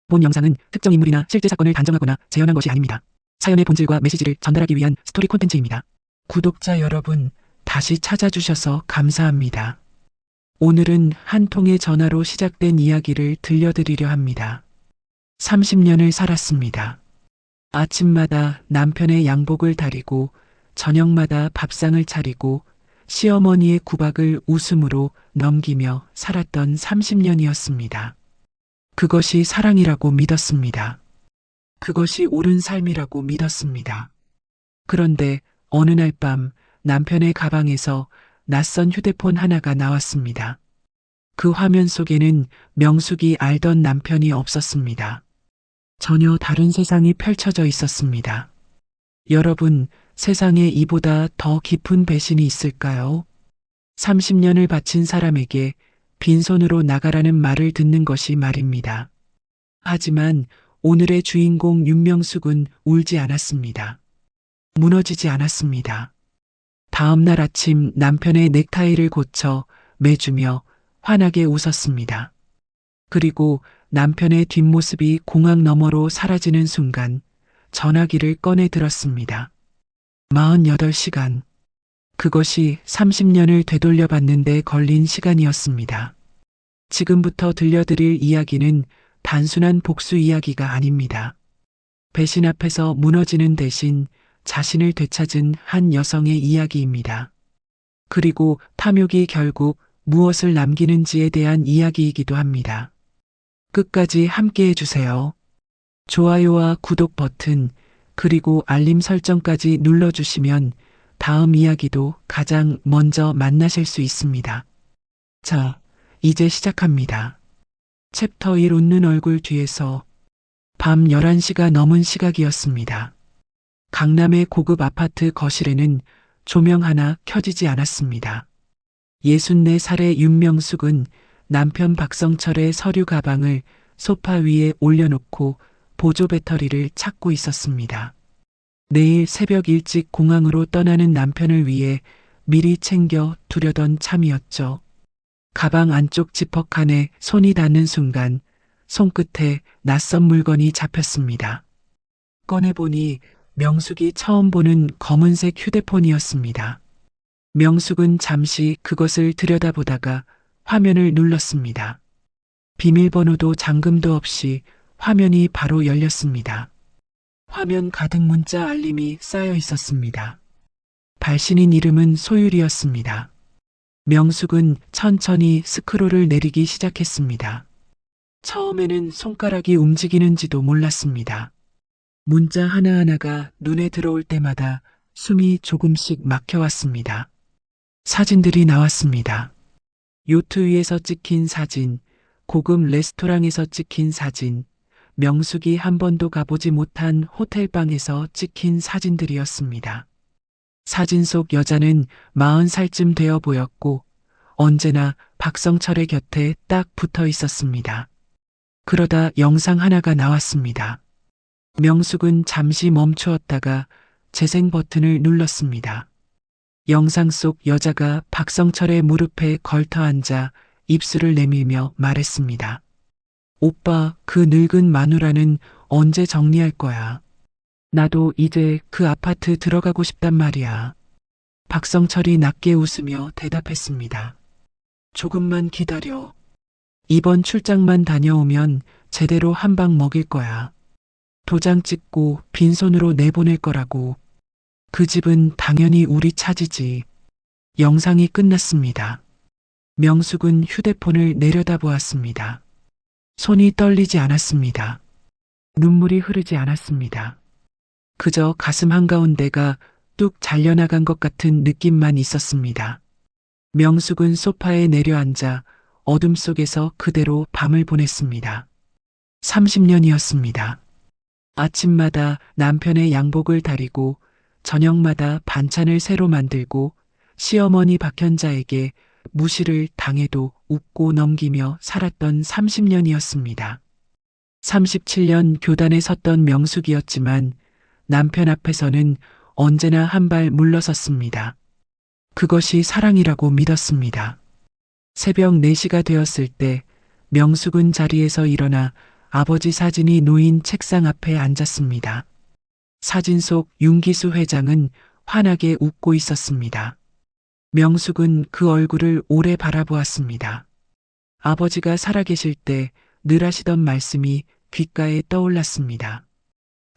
본 영상은 특정 인물이나 실제 사건을 단정하거나 재현한 것이 아닙니다. 사연의 본질과 메시지를 전달하기 위한 스토리 콘텐츠입니다. 구독자 여러분, 다시 찾아주셔서 감사합니다. 오늘은 한 통의 전화로 시작된 이야기를 들려드리려 합니다. 30년을 살았습니다. 아침마다 남편의 양복을 다리고 저녁마다 밥상을 차리고 시어머니의 구박을 웃음으로 넘기며 살았던 30년이었습니다. 그것이 사랑이라고 믿었습니다. 그것이 옳은 삶이라고 믿었습니다. 그런데 어느 날 밤 남편의 가방에서 낯선 휴대폰 하나가 나왔습니다. 그 화면 속에는 명숙이 알던 남편이 없었습니다. 전혀 다른 세상이 펼쳐져 있었습니다. 여러분, 세상에 이보다 더 깊은 배신이 있을까요? 30년을 바친 사람에게 빈손으로 나가라는 말을 듣는 것이 말입니다. 하지만 오늘의 주인공 윤명숙은 울지 않았습니다. 무너지지 않았습니다. 다음 날 아침 남편의 넥타이를 고쳐 매주며 환하게 웃었습니다. 그리고 남편의 뒷모습이 공항 너머로 사라지는 순간 전화기를 꺼내 들었습니다. 48시간. 그것이 30년을 되돌려 봤는데 걸린 시간이었습니다. 지금부터 들려드릴 이야기는 단순한 복수 이야기가 아닙니다. 배신 앞에서 무너지는 대신 자신을 되찾은 한 여성의 이야기입니다. 그리고 탐욕이 결국 무엇을 남기는지에 대한 이야기이기도 합니다. 끝까지 함께 해주세요. 좋아요와 구독 버튼, 그리고 알림 설정까지 눌러주시면 다음 이야기도 가장 먼저 만나실 수 있습니다. 자, 이제 시작합니다. 챕터 1 웃는 얼굴 뒤에서 밤 11시가 넘은 시각이었습니다. 강남의 고급 아파트 거실에는 조명 하나 켜지지 않았습니다. 64살의 윤명숙은 남편 박성철의 서류 가방을 소파 위에 올려놓고 보조 배터리를 찾고 있었습니다. 내일 새벽 일찍 공항으로 떠나는 남편을 위해 미리 챙겨 두려던 참이었죠. 가방 안쪽 지퍼칸에 손이 닿는 순간 손끝에 낯선 물건이 잡혔습니다. 꺼내보니 명숙이 처음 보는 검은색 휴대폰이었습니다. 명숙은 잠시 그것을 들여다보다가 화면을 눌렀습니다. 비밀번호도 잠금도 없이 화면이 바로 열렸습니다. 화면 가득 문자 알림이 쌓여 있었습니다. 발신인 이름은 소율이었습니다. 명숙은 천천히 스크롤을 내리기 시작했습니다. 처음에는 손가락이 움직이는지도 몰랐습니다. 문자 하나하나가 눈에 들어올 때마다 숨이 조금씩 막혀왔습니다. 사진들이 나왔습니다. 요트 위에서 찍힌 사진, 고급 레스토랑에서 찍힌 사진, 명숙이 한 번도 가보지 못한 호텔방에서 찍힌 사진들이었습니다. 사진 속 여자는 40살쯤 되어 보였고 언제나 박성철의 곁에 딱 붙어 있었습니다. 그러다 영상 하나가 나왔습니다. 명숙은 잠시 멈추었다가 재생 버튼을 눌렀습니다. 영상 속 여자가 박성철의 무릎에 걸터 앉아 입술을 내밀며 말했습니다. 오빠, 그 늙은 마누라는 언제 정리할 거야? 나도 이제 그 아파트 들어가고 싶단 말이야. 박성철이 낮게 웃으며 대답했습니다. 조금만 기다려. 이번 출장만 다녀오면 제대로 한 방 먹일 거야. 도장 찍고 빈손으로 내보낼 거라고. 그 집은 당연히 우리 차지지. 영상이 끝났습니다. 명숙은 휴대폰을 내려다보았습니다. 손이 떨리지 않았습니다. 눈물이 흐르지 않았습니다. 그저 가슴 한가운데가 뚝 잘려나간 것 같은 느낌만 있었습니다. 명숙은 소파에 내려앉아 어둠 속에서 그대로 밤을 보냈습니다. 30년이었습니다. 아침마다 남편의 양복을 다리고 저녁마다 반찬을 새로 만들고 시어머니 박현자에게 무시를 당해도 웃고 넘기며 살았던 30년이었습니다. 37년 교단에 섰던 명숙이었지만 남편 앞에서는 언제나 한 발 물러섰습니다. 그것이 사랑이라고 믿었습니다. 새벽 4시가 되었을 때 명숙은 자리에서 일어나 아버지 사진이 놓인 책상 앞에 앉았습니다. 사진 속 윤기수 회장은 환하게 웃고 있었습니다. 명숙은 그 얼굴을 오래 바라보았습니다. 아버지가 살아계실 때 늘 하시던 말씀이 귓가에 떠올랐습니다.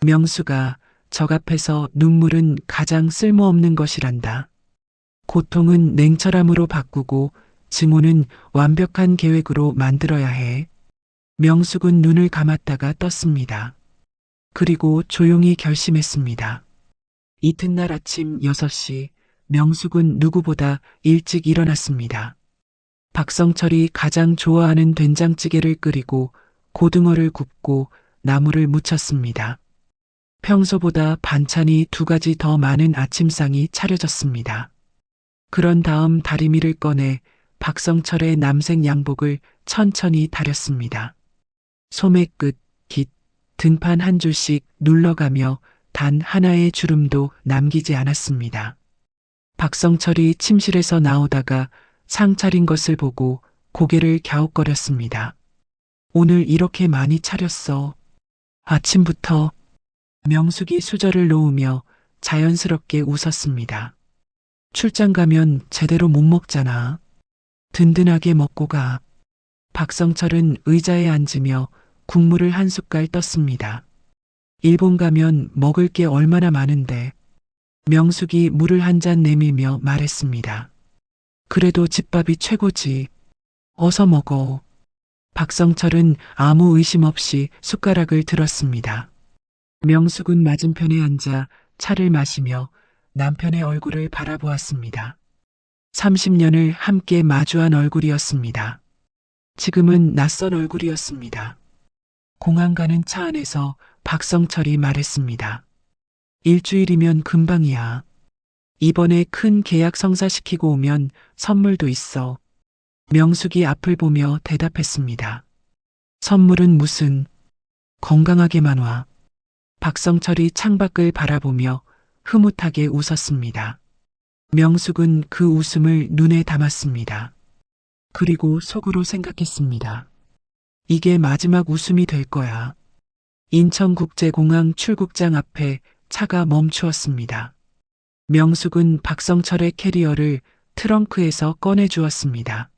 명수가 적 앞에서 눈물은 가장 쓸모없는 것이란다. 고통은 냉철함으로 바꾸고 증오는 완벽한 계획으로 만들어야 해. 명숙은 눈을 감았다가 떴습니다. 그리고 조용히 결심했습니다. 이튿날 아침 6시 명숙은 누구보다 일찍 일어났습니다. 박성철이 가장 좋아하는 된장찌개를 끓이고 고등어를 굽고 나물을 무쳤습니다. 평소보다 반찬이 2가지 더 많은 아침상이 차려졌습니다. 그런 다음 다리미를 꺼내 박성철의 남색 양복을 천천히 다렸습니다. 소매 끝, 깃, 등판 한 줄씩 눌러가며 단 하나의 주름도 남기지 않았습니다. 박성철이 침실에서 나오다가 상 차린 것을 보고 고개를 갸웃거렸습니다. 오늘 이렇게 많이 차렸어. 아침부터. 명숙이 수저를 놓으며 자연스럽게 웃었습니다. 출장 가면 제대로 못 먹잖아. 든든하게 먹고 가. 박성철은 의자에 앉으며 국물을 한 숟갈 떴습니다. 일본 가면 먹을 게 얼마나 많은데. 명숙이 물을 한 잔 내밀며 말했습니다. 그래도 집밥이 최고지. 어서 먹어. 박성철은 아무 의심 없이 숟가락을 들었습니다. 명숙은 맞은편에 앉아 차를 마시며 남편의 얼굴을 바라보았습니다. 30년을 함께 마주한 얼굴이었습니다. 지금은 낯선 얼굴이었습니다. 공항 가는 차 안에서 박성철이 말했습니다. 일주일이면 금방이야. 이번에 큰 계약 성사시키고 오면 선물도 있어. 명숙이 앞을 보며 대답했습니다. 선물은 무슨. 건강하게만 와. 박성철이 창밖을 바라보며 흐뭇하게 웃었습니다. 명숙은 그 웃음을 눈에 담았습니다. 그리고 속으로 생각했습니다. 이게 마지막 웃음이 될 거야. 인천국제공항 출국장 앞에 차가 멈추었습니다. 명숙은 박성철의 캐리어를 트렁크에서 꺼내 주었습니다.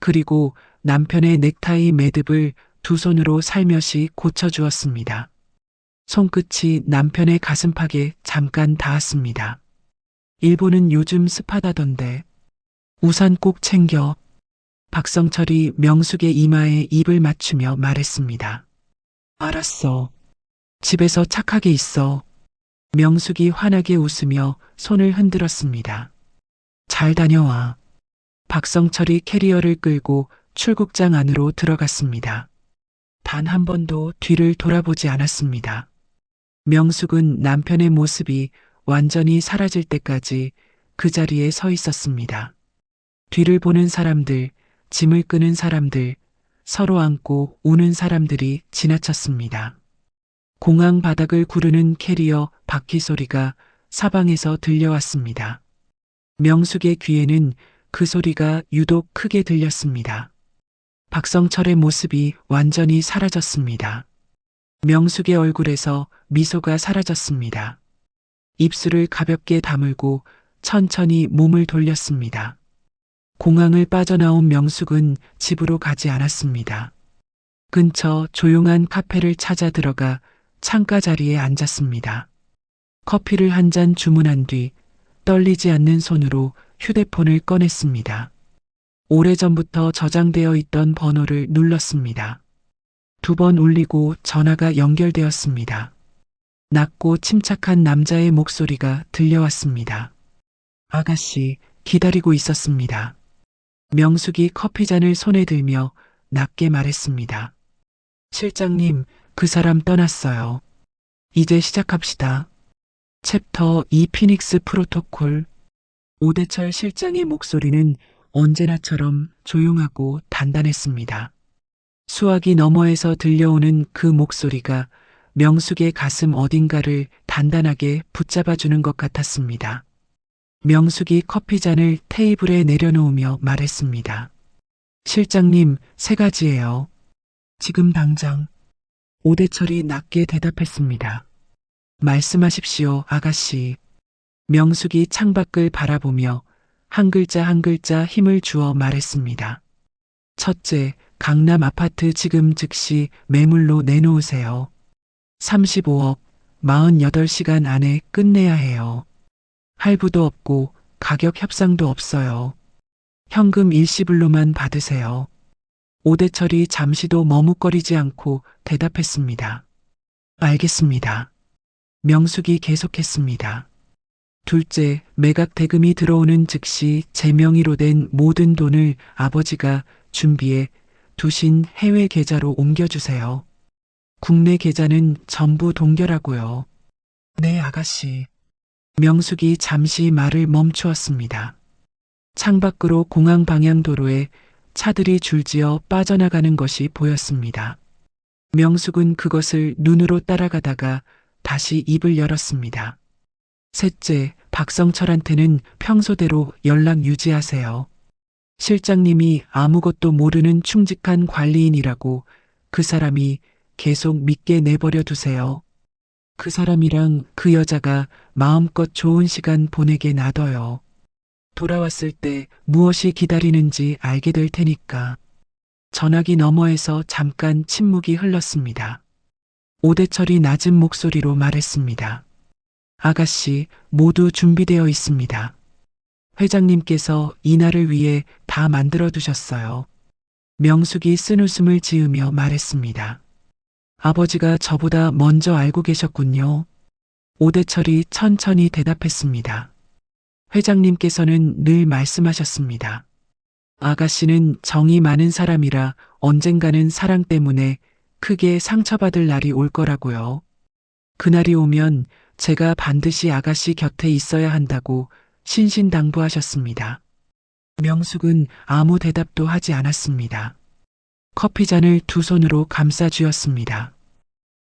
그리고 남편의 넥타이 매듭을 2손으로 살며시 고쳐주었습니다. 손끝이 남편의 가슴팍에 잠깐 닿았습니다. 일본은 요즘 습하다던데. 우산 꼭 챙겨. 박성철이 명숙의 이마에 입을 맞추며 말했습니다. 알았어. 집에서 착하게 있어. 명숙이 환하게 웃으며 손을 흔들었습니다. 잘 다녀와. 박성철이 캐리어를 끌고 출국장 안으로 들어갔습니다. 단 한 번도 뒤를 돌아보지 않았습니다. 명숙은 남편의 모습이 완전히 사라질 때까지 그 자리에 서 있었습니다. 뒤를 보는 사람들, 짐을 끄는 사람들, 서로 안고 우는 사람들이 지나쳤습니다. 공항 바닥을 구르는 캐리어 바퀴 소리가 사방에서 들려왔습니다. 명숙의 귀에는 그 소리가 유독 크게 들렸습니다. 박성철의 모습이 완전히 사라졌습니다. 명숙의 얼굴에서 미소가 사라졌습니다. 입술을 가볍게 다물고 천천히 몸을 돌렸습니다. 공항을 빠져나온 명숙은 집으로 가지 않았습니다. 근처 조용한 카페를 찾아 들어가 창가 자리에 앉았습니다. 커피를 한 잔 주문한 뒤 떨리지 않는 손으로 휴대폰을 꺼냈습니다. 오래전부터 저장되어 있던 번호를 눌렀습니다. 2번 울리고 전화가 연결되었습니다. 낮고 침착한 남자의 목소리가 들려왔습니다. 아가씨, 기다리고 있었습니다. 명숙이 커피잔을 손에 들며 낮게 말했습니다. 실장님, 그 사람 떠났어요. 이제 시작합시다. 챕터 2 피닉스 프로토콜. 오대철 실장의 목소리는 언제나처럼 조용하고 단단했습니다. 수화기 너머에서 들려오는 그 목소리가 명숙의 가슴 어딘가를 단단하게 붙잡아주는 것 같았습니다. 명숙이 커피잔을 테이블에 내려놓으며 말했습니다. 실장님, 3가지예요. 지금 당장. 오대철이 낮게 대답했습니다. 말씀하십시오, 아가씨. 명숙이 창밖을 바라보며 한 글자 한 글자 힘을 주어 말했습니다. 첫째, 강남 아파트 지금 즉시 매물로 내놓으세요. 35억, 48시간 안에 끝내야 해요. 할부도 없고 가격 협상도 없어요. 현금 일시불로만 받으세요. 오대철이 잠시도 머뭇거리지 않고 대답했습니다. 알겠습니다. 명숙이 계속했습니다. 둘째, 매각 대금이 들어오는 즉시 제 명의로 된 모든 돈을 아버지가 준비해 두신 해외 계좌로 옮겨주세요. 국내 계좌는 전부 동결하고요. 네, 아가씨. 명숙이 잠시 말을 멈추었습니다. 창밖으로 공항 방향 도로에 차들이 줄지어 빠져나가는 것이 보였습니다. 명숙은 그것을 눈으로 따라가다가 다시 입을 열었습니다. 셋째, 박성철한테는 평소대로 연락 유지하세요. 실장님이 아무것도 모르는 충직한 관리인이라고 그 사람이 계속 믿게 내버려 두세요. 그 사람이랑 그 여자가 마음껏 좋은 시간 보내게 놔둬요. 돌아왔을 때 무엇이 기다리는지 알게 될 테니까. 전화기 너머에서 잠깐 침묵이 흘렀습니다. 오대철이 낮은 목소리로 말했습니다. 아가씨, 모두 준비되어 있습니다. 회장님께서 이날을 위해 다 만들어 두셨어요. 명숙이 쓴웃음을 지으며 말했습니다. 아버지가 저보다 먼저 알고 계셨군요. 오대철이 천천히 대답했습니다. 회장님께서는 늘 말씀하셨습니다. 아가씨는 정이 많은 사람이라 언젠가는 사랑 때문에 크게 상처받을 날이 올 거라고요. 그날이 오면 제가 반드시 아가씨 곁에 있어야 한다고 신신당부하셨습니다. 명숙은 아무 대답도 하지 않았습니다. 커피잔을 두 손으로 감싸 쥐었습니다.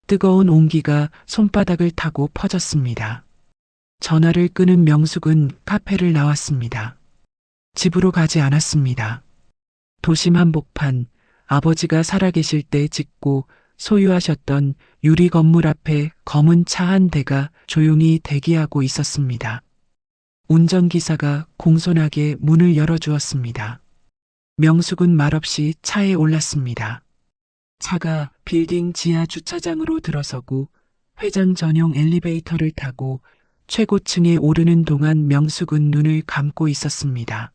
뜨거운 온기가 손바닥을 타고 퍼졌습니다. 전화를 끊은 명숙은 카페를 나왔습니다. 집으로 가지 않았습니다. 도심 한복판, 아버지가 살아계실 때 짓고 소유하셨던 유리 건물 앞에 검은 차 한 대가 조용히 대기하고 있었습니다. 운전기사가 공손하게 문을 열어주었습니다. 명숙은 말없이 차에 올랐습니다. 차가 빌딩 지하 주차장으로 들어서고 회장 전용 엘리베이터를 타고 최고층에 오르는 동안 명숙은 눈을 감고 있었습니다.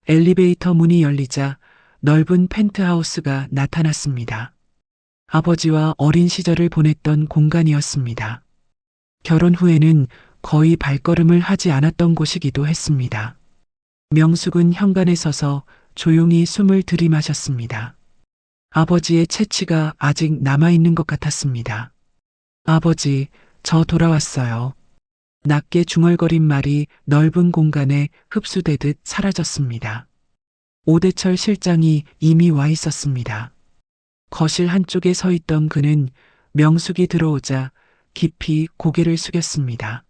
엘리베이터 문이 열리자 넓은 펜트하우스가 나타났습니다. 아버지와 어린 시절을 보냈던 공간이었습니다. 결혼 후에는 거의 발걸음을 하지 않았던 곳이기도 했습니다. 명숙은 현관에 서서 조용히 숨을 들이마셨습니다. 아버지의 채취가 아직 남아있는 것 같았습니다. 아버지, 저 돌아왔어요. 낮게 중얼거린 말이 넓은 공간에 흡수되듯 사라졌습니다. 오대철 실장이 이미 와 있었습니다. 거실 한쪽에 서 있던 그는 명숙이 들어오자 깊이 고개를 숙였습니다.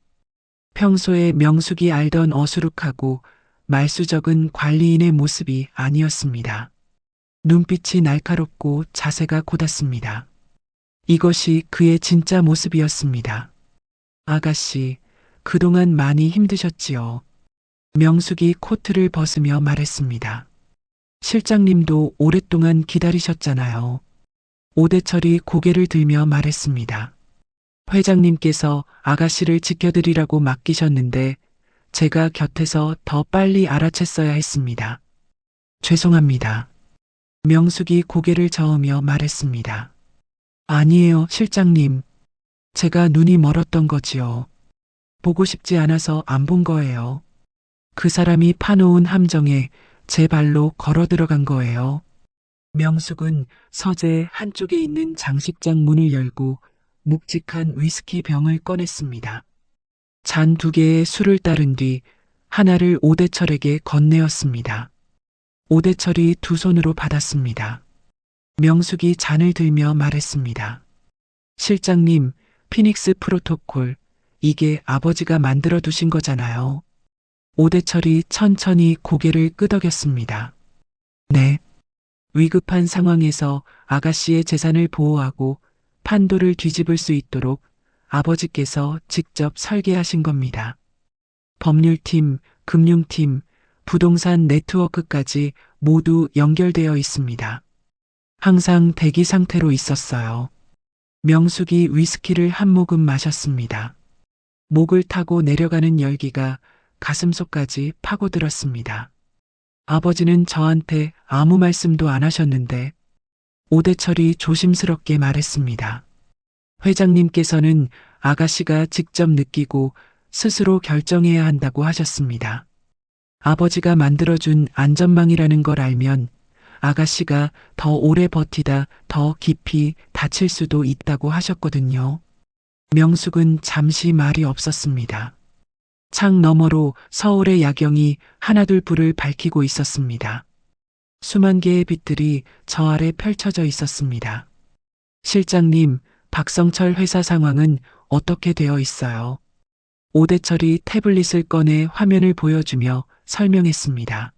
평소에 명숙이 알던 어수룩하고 말수적은 관리인의 모습이 아니었습니다. 눈빛이 날카롭고 자세가 곧았습니다. 이것이 그의 진짜 모습이었습니다. 아가씨, 그동안 많이 힘드셨지요. 명숙이 코트를 벗으며 말했습니다. 실장님도 오랫동안 기다리셨잖아요. 오대철이 고개를 들며 말했습니다. 회장님께서 아가씨를 지켜드리라고 맡기셨는데 제가 곁에서 더 빨리 알아챘어야 했습니다. 죄송합니다. 명숙이 고개를 저으며 말했습니다. 아니에요, 실장님. 제가 눈이 멀었던 거지요. 보고 싶지 않아서 안 본 거예요. 그 사람이 파놓은 함정에 제 발로 걸어 들어간 거예요. 명숙은 서재 한쪽에 있는 장식장 문을 열고 묵직한 위스키 병을 꺼냈습니다. 잔 두 개의 술을 따른 뒤 하나를 오대철에게 건네었습니다. 오대철이 두 손으로 받았습니다. 명숙이 잔을 들며 말했습니다. 실장님, 피닉스 프로토콜, 이게 아버지가 만들어 두신 거잖아요. 오대철이 천천히 고개를 끄덕였습니다. 네. 위급한 상황에서 아가씨의 재산을 보호하고 판도를 뒤집을 수 있도록 아버지께서 직접 설계하신 겁니다. 법률팀, 금융팀, 부동산 네트워크까지 모두 연결되어 있습니다. 항상 대기 상태로 있었어요. 명숙이 위스키를 한 모금 마셨습니다. 목을 타고 내려가는 열기가 가슴속까지 파고들었습니다. 아버지는 저한테 아무 말씀도 안 하셨는데 오대철이 조심스럽게 말했습니다. 회장님께서는 아가씨가 직접 느끼고 스스로 결정해야 한다고 하셨습니다. 아버지가 만들어준 안전망이라는 걸 알면 아가씨가 더 오래 버티다 더 깊이 다칠 수도 있다고 하셨거든요. 명숙은 잠시 말이 없었습니다. 창 너머로 서울의 야경이 하나둘 불을 밝히고 있었습니다. 수만 개의 빛들이 저 아래 펼쳐져 있었습니다. 실장님, 박성철 회사 상황은 어떻게 되어 있어요? 오대철이 태블릿을 꺼내 화면을 보여주며 설명했습니다.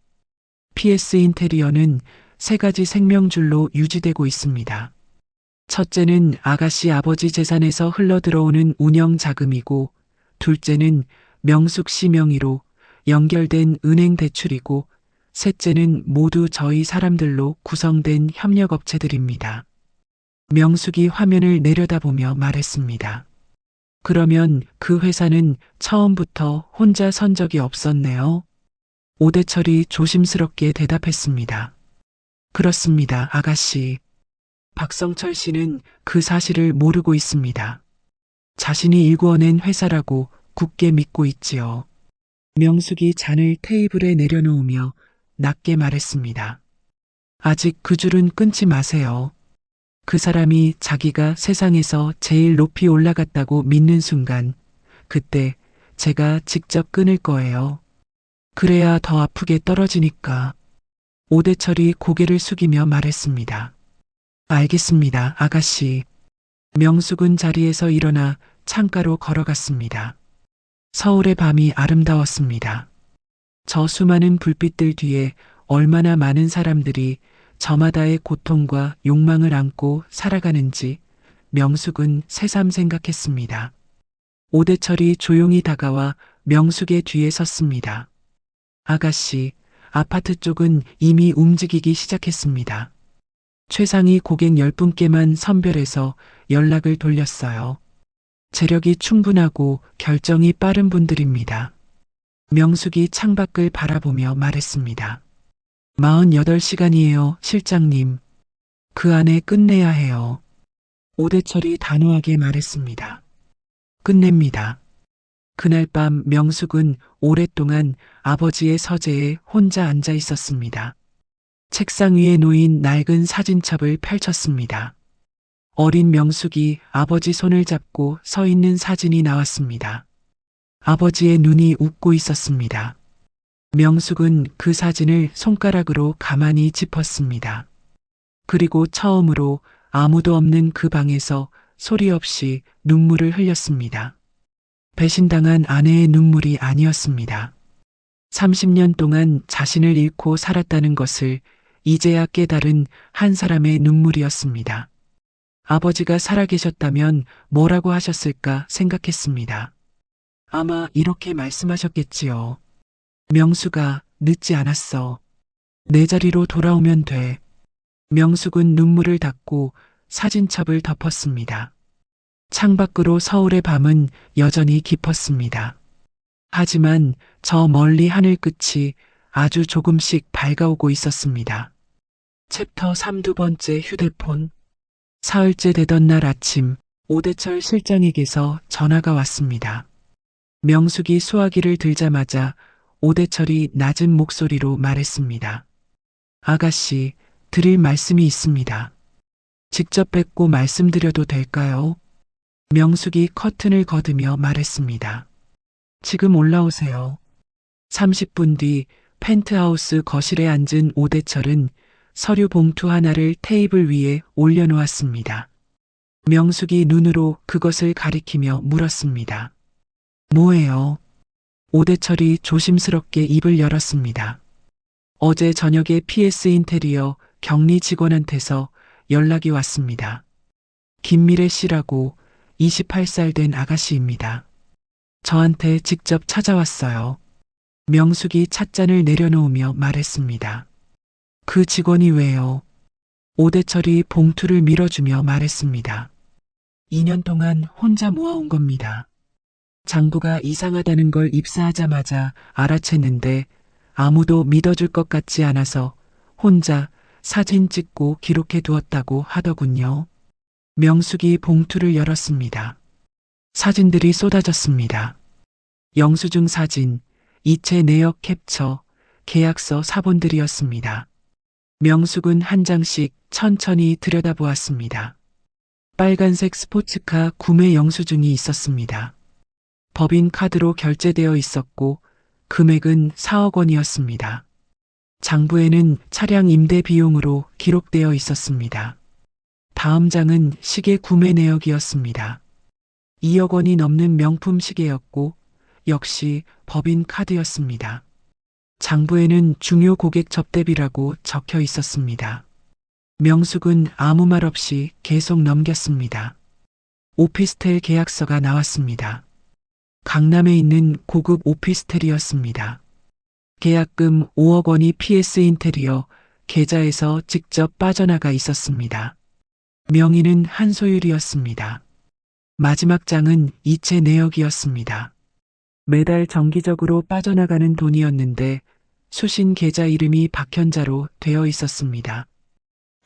PS 인테리어는 세 가지 생명줄로 유지되고 있습니다. 첫째는 아가씨 아버지 재산에서 흘러들어오는 운영 자금이고, 둘째는 명숙 씨 명의로 연결된 은행 대출이고, 셋째는 모두 저희 사람들로 구성된 협력업체들입니다. 명숙이 화면을 내려다보며 말했습니다. 그러면 그 회사는 처음부터 혼자 선 적이 없었네요. 오대철이 조심스럽게 대답했습니다. 그렇습니다, 아가씨. 박성철 씨는 그 사실을 모르고 있습니다. 자신이 일구어낸 회사라고 굳게 믿고 있지요. 명숙이 잔을 테이블에 내려놓으며 낮게 말했습니다. 아직 그 줄은 끊지 마세요. 그 사람이 자기가 세상에서 제일 높이 올라갔다고 믿는 순간, 그때 제가 직접 끊을 거예요. 그래야 더 아프게 떨어지니까. 오대철이 고개를 숙이며 말했습니다. 알겠습니다, 아가씨. 명숙은 자리에서 일어나 창가로 걸어갔습니다. 서울의 밤이 아름다웠습니다. 저 수많은 불빛들 뒤에 얼마나 많은 사람들이 저마다의 고통과 욕망을 안고 살아가는지 명숙은 새삼 생각했습니다. 오대철이 조용히 다가와 명숙의 뒤에 섰습니다. 아가씨, 아파트 쪽은 이미 움직이기 시작했습니다. 최상위 고객 10분께만 선별해서 연락을 돌렸어요. 재력이 충분하고 결정이 빠른 분들입니다. 명숙이 창밖을 바라보며 말했습니다. 48시간이에요, 실장님. 그 안에 끝내야 해요. 오대철이 단호하게 말했습니다. 끝냅니다. 그날 밤 명숙은 오랫동안 아버지의 서재에 혼자 앉아 있었습니다. 책상 위에 놓인 낡은 사진첩을 펼쳤습니다. 어린 명숙이 아버지 손을 잡고 서 있는 사진이 나왔습니다. 아버지의 눈이 웃고 있었습니다. 명숙은 그 사진을 손가락으로 가만히 짚었습니다. 그리고 처음으로 아무도 없는 그 방에서 소리 없이 눈물을 흘렸습니다. 배신당한 아내의 눈물이 아니었습니다. 30년 동안 자신을 잃고 살았다는 것을 이제야 깨달은 한 사람의 눈물이었습니다. 아버지가 살아계셨다면 뭐라고 하셨을까 생각했습니다. 아마 이렇게 말씀하셨겠지요. 명숙아, 늦지 않았어. 내 자리로 돌아오면 돼. 명숙은 눈물을 닦고 사진첩을 덮었습니다. 창밖으로 서울의 밤은 여전히 깊었습니다. 하지만 저 멀리 하늘 끝이 아주 조금씩 밝아오고 있었습니다. 챕터 32번째 휴대폰. 사흘째 되던 날 아침, 오대철 실장에게서 전화가 왔습니다. 명숙이 수화기를 들자마자 오대철이 낮은 목소리로 말했습니다. 아가씨, 드릴 말씀이 있습니다. 직접 뵙고 말씀드려도 될까요? 명숙이 커튼을 걷으며 말했습니다. 지금 올라오세요. 30분 뒤 펜트하우스 거실에 앉은 오대철은 서류 봉투 하나를 테이블 위에 올려놓았습니다. 명숙이 눈으로 그것을 가리키며 물었습니다. 뭐예요? 오대철이 조심스럽게 입을 열었습니다. 어제 저녁에 PS 인테리어 격리 직원한테서 연락이 왔습니다. 김미래 씨라고 28살 된 아가씨입니다. 저한테 직접 찾아왔어요. 명숙이 찻잔을 내려놓으며 말했습니다. 그 직원이 왜요? 오대철이 봉투를 밀어주며 말했습니다. 2년 동안 혼자 모아온 겁니다. 장부가 이상하다는 걸 입사하자마자 알아챘는데 아무도 믿어줄 것 같지 않아서 혼자 사진 찍고 기록해 두었다고 하더군요. 명숙이 봉투를 열었습니다. 사진들이 쏟아졌습니다. 영수증 사진, 이체 내역 캡처, 계약서 사본들이었습니다. 명숙은 한 장씩 천천히 들여다보았습니다. 빨간색 스포츠카 구매 영수증이 있었습니다. 법인 카드로 결제되어 있었고 금액은 4억 원이었습니다. 장부에는 차량 임대 비용으로 기록되어 있었습니다. 다음 장은 시계 구매 내역이었습니다. 2억 원이 넘는 명품 시계였고 역시 법인 카드였습니다. 장부에는 중요 고객 접대비라고 적혀 있었습니다. 명숙은 아무 말 없이 계속 넘겼습니다. 오피스텔 계약서가 나왔습니다. 강남에 있는 고급 오피스텔이었습니다. 계약금 5억 원이 PS 인테리어 계좌에서 직접 빠져나가 있었습니다. 명의는 한소율이었습니다. 마지막 장은 이체 내역이었습니다. 매달 정기적으로 빠져나가는 돈이었는데 수신 계좌 이름이 박현자로 되어 있었습니다.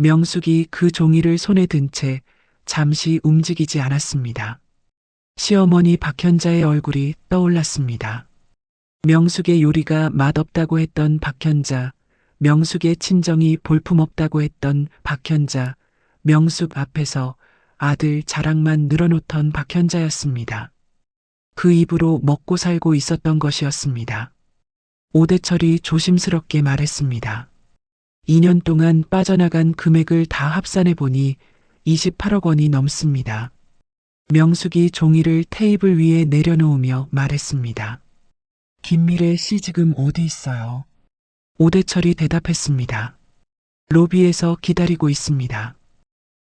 명숙이 그 종이를 손에 든 채 잠시 움직이지 않았습니다. 시어머니 박현자의 얼굴이 떠올랐습니다. 명숙의 요리가 맛없다고 했던 박현자, 명숙의 친정이 볼품없다고 했던 박현자, 명숙 앞에서 아들 자랑만 늘어놓던 박현자였습니다. 그 입으로 먹고 살고 있었던 것이었습니다. 오대철이 조심스럽게 말했습니다. 2년 동안 빠져나간 금액을 다 합산해 보니 28억 원이 넘습니다. 명숙이 종이를 테이블 위에 내려놓으며 말했습니다. 김미래 씨 지금 어디 있어요? 오대철이 대답했습니다. 로비에서 기다리고 있습니다.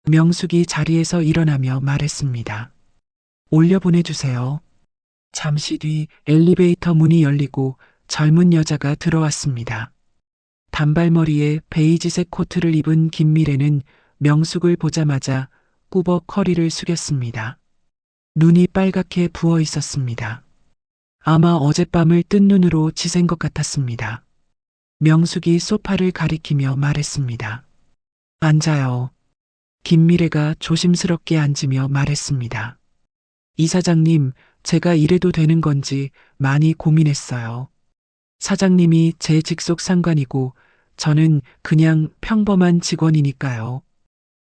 명숙이 자리에서 일어나며 말했습니다. 올려보내주세요. 잠시 뒤 엘리베이터 문이 열리고 젊은 여자가 들어왔습니다. 단발머리에 베이지색 코트를 입은 김미래는 명숙을 보자마자 꾸벅 허리를 숙였습니다. 눈이 빨갛게 부어 있었습니다. 아마 어젯밤을 뜬 눈으로 지샌 것 같았습니다. 명숙이 소파를 가리키며 말했습니다. 앉아요. 김미래가 조심스럽게 앉으며 말했습니다. 이사장님, 제가 이래도 되는 건지 많이 고민했어요. 사장님이 제 직속 상관이고 저는 그냥 평범한 직원이니까요.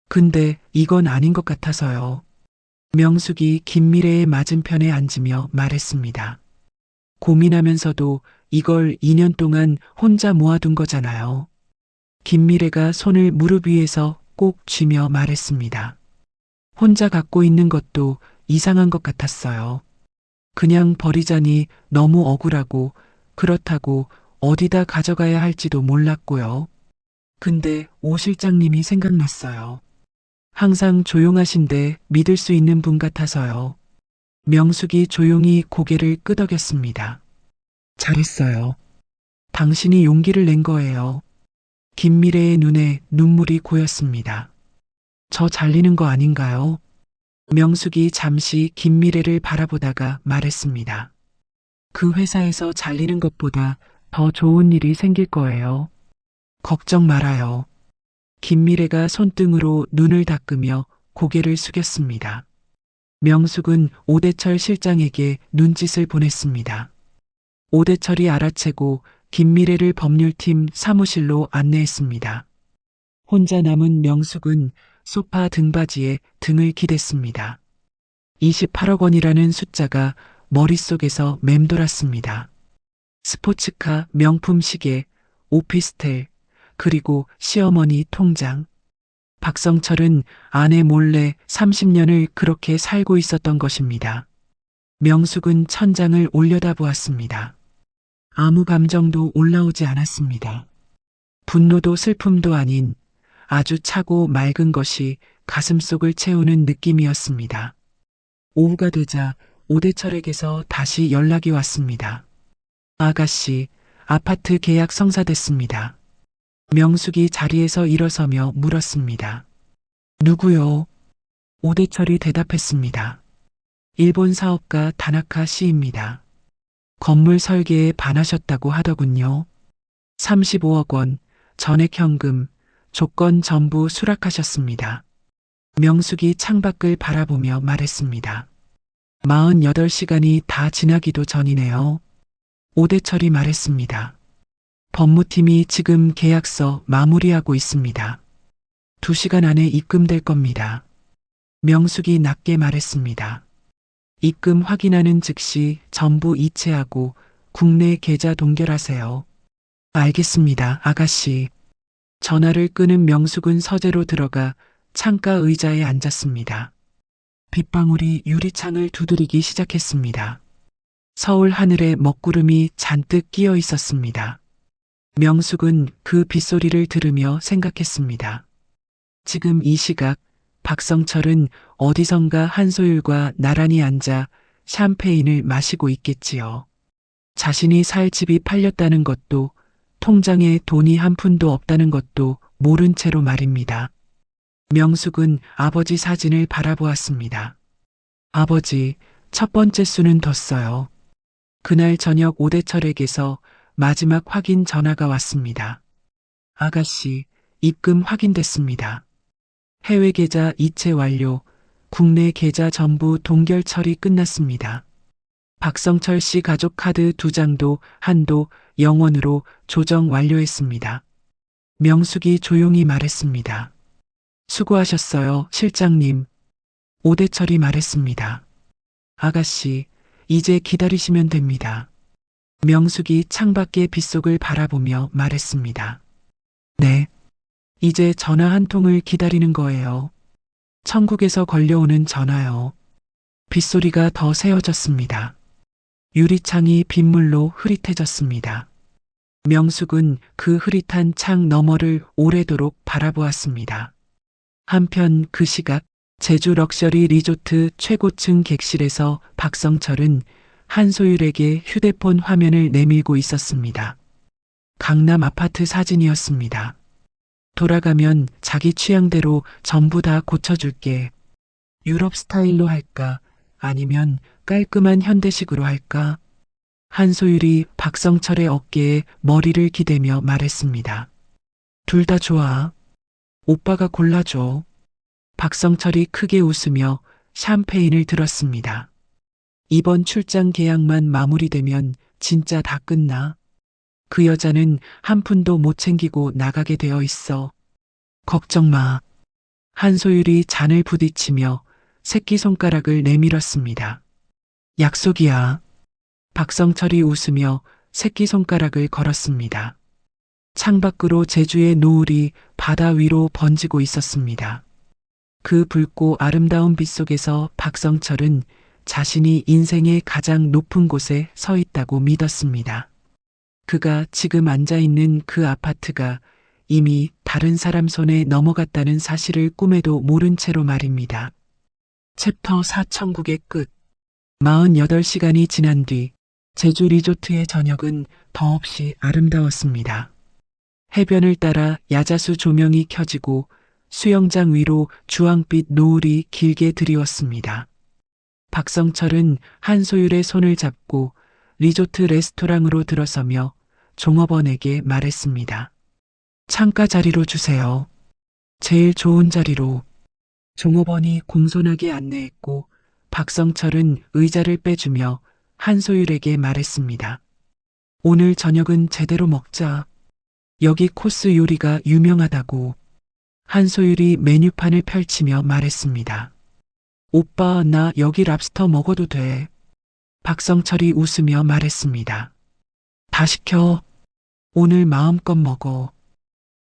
근데 이건 아닌 것 같아서요. 명숙이 김미래의 맞은편에 앉으며 말했습니다. 고민하면서도 이걸 2년 동안 혼자 모아둔 거잖아요. 김미래가 손을 무릎 위에서 꼭 쥐며 말했습니다. 혼자 갖고 있는 것도 이상한 것 같았어요. 그냥 버리자니 너무 억울하고 그렇다고 어디다 가져가야 할지도 몰랐고요. 근데 오 실장님이 생각났어요. 항상 조용하신데 믿을 수 있는 분 같아서요. 명숙이 조용히 고개를 끄덕였습니다. 잘했어요. 당신이 용기를 낸 거예요. 김미래의 눈에 눈물이 고였습니다. 저 잘리는 거 아닌가요? 명숙이 잠시 김미래를 바라보다가 말했습니다. 그 회사에서 잘리는 것보다 더 좋은 일이 생길 거예요. 걱정 말아요. 김미래가 손등으로 눈을 닦으며 고개를 숙였습니다. 명숙은 오대철 실장에게 눈짓을 보냈습니다. 오대철이 알아채고 김미래를 법률팀 사무실로 안내했습니다. 혼자 남은 명숙은 소파 등받이에 등을 기댔습니다. 28억 원이라는 숫자가 머릿속에서 맴돌았습니다. 스포츠카, 명품 시계, 오피스텔, 그리고 시어머니 통장. 박성철은 아내 몰래 30년을 그렇게 살고 있었던 것입니다. 명숙은 천장을 올려다보았습니다. 아무 감정도 올라오지 않았습니다. 분노도 슬픔도 아닌 아주 차고 맑은 것이 가슴속을 채우는 느낌이었습니다. 오후가 되자 오대철에게서 다시 연락이 왔습니다. 아가씨, 아파트 계약 성사됐습니다. 명숙이 자리에서 일어서며 물었습니다. 누구요? 오대철이 대답했습니다. 일본 사업가 다나카 씨입니다. 건물 설계에 반하셨다고 하더군요. 35억 원, 전액 현금, 조건 전부 수락하셨습니다. 명숙이 창밖을 바라보며 말했습니다. 48시간이 다 지나기도 전이네요. 오대철이 말했습니다. 법무팀이 지금 계약서 마무리하고 있습니다. 2시간 안에 입금될 겁니다. 명숙이 낮게 말했습니다. 입금 확인하는 즉시 전부 이체하고 국내 계좌 동결하세요. 알겠습니다, 아가씨. 전화를 끄는 명숙은 서재로 들어가 창가 의자에 앉았습니다. 빗방울이 유리창을 두드리기 시작했습니다. 서울 하늘에 먹구름이 잔뜩 끼어 있었습니다. 명숙은 그 빗소리를 들으며 생각했습니다. 지금 이 시각 박성철은 어디선가 한소율과 나란히 앉아 샴페인을 마시고 있겠지요. 자신이 살 집이 팔렸다는 것도 통장에 돈이 한 푼도 없다는 것도 모른 채로 말입니다. 명숙은 아버지 사진을 바라보았습니다. 아버지, 첫 번째 수는 뒀어요. 그날 저녁 오대철에게서 마지막 확인 전화가 왔습니다. 아가씨, 입금 확인됐습니다. 해외 계좌 이체 완료, 국내 계좌 전부 동결 처리 끝났습니다. 박성철 씨 가족 카드 2장도 한도 0원으로 조정 완료했습니다. 명숙이 조용히 말했습니다. 수고하셨어요, 실장님. 오대철이 말했습니다. 아가씨, 이제 기다리시면 됩니다. 명숙이 창밖의 빗속을 바라보며 말했습니다. 네. 이제 전화 한 통을 기다리는 거예요. 천국에서 걸려오는 전화요. 빗소리가 더 세어졌습니다. 유리창이 빗물로 흐릿해졌습니다. 명숙은 그 흐릿한 창 너머를 오래도록 바라보았습니다. 한편 그 시각 제주 럭셔리 리조트 최고층 객실에서 박성철은 한소율에게 휴대폰 화면을 내밀고 있었습니다. 강남 아파트 사진이었습니다. 돌아가면 자기 취향대로 전부 다 고쳐줄게. 유럽 스타일로 할까? 아니면 깔끔한 현대식으로 할까? 한소율이 박성철의 어깨에 머리를 기대며 말했습니다. 둘 다 좋아. 오빠가 골라줘. 박성철이 크게 웃으며 샴페인을 들었습니다. 이번 출장 계약만 마무리되면 진짜 다 끝나. 그 여자는 한 푼도 못 챙기고 나가게 되어 있어. 걱정 마. 한소율이 잔을 부딪히며 새끼손가락을 내밀었습니다. 약속이야. 박성철이 웃으며 새끼손가락을 걸었습니다. 창밖으로 제주의 노을이 바다 위로 번지고 있었습니다. 그 붉고 아름다운 빛 속에서 박성철은 자신이 인생의 가장 높은 곳에 서 있다고 믿었습니다. 그가 지금 앉아있는 그 아파트가 이미 다른 사람 손에 넘어갔다는 사실을 꿈에도 모른 채로 말입니다. 챕터 4 천국의 끝. 48시간이 지난 뒤 제주 리조트의 저녁은 더없이 아름다웠습니다. 해변을 따라 야자수 조명이 켜지고 수영장 위로 주황빛 노을이 길게 드리웠습니다. 박성철은 한소율의 손을 잡고 리조트 레스토랑으로 들어서며 종업원에게 말했습니다. 창가 자리로 주세요. 제일 좋은 자리로. 종업원이 공손하게 안내했고 박성철은 의자를 빼주며 한소율에게 말했습니다. 오늘 저녁은 제대로 먹자. 여기 코스 요리가 유명하다고. 한소율이 메뉴판을 펼치며 말했습니다. 오빠, 나 여기 랍스터 먹어도 돼. 박성철이 웃으며 말했습니다. 다 시켜. 오늘 마음껏 먹어.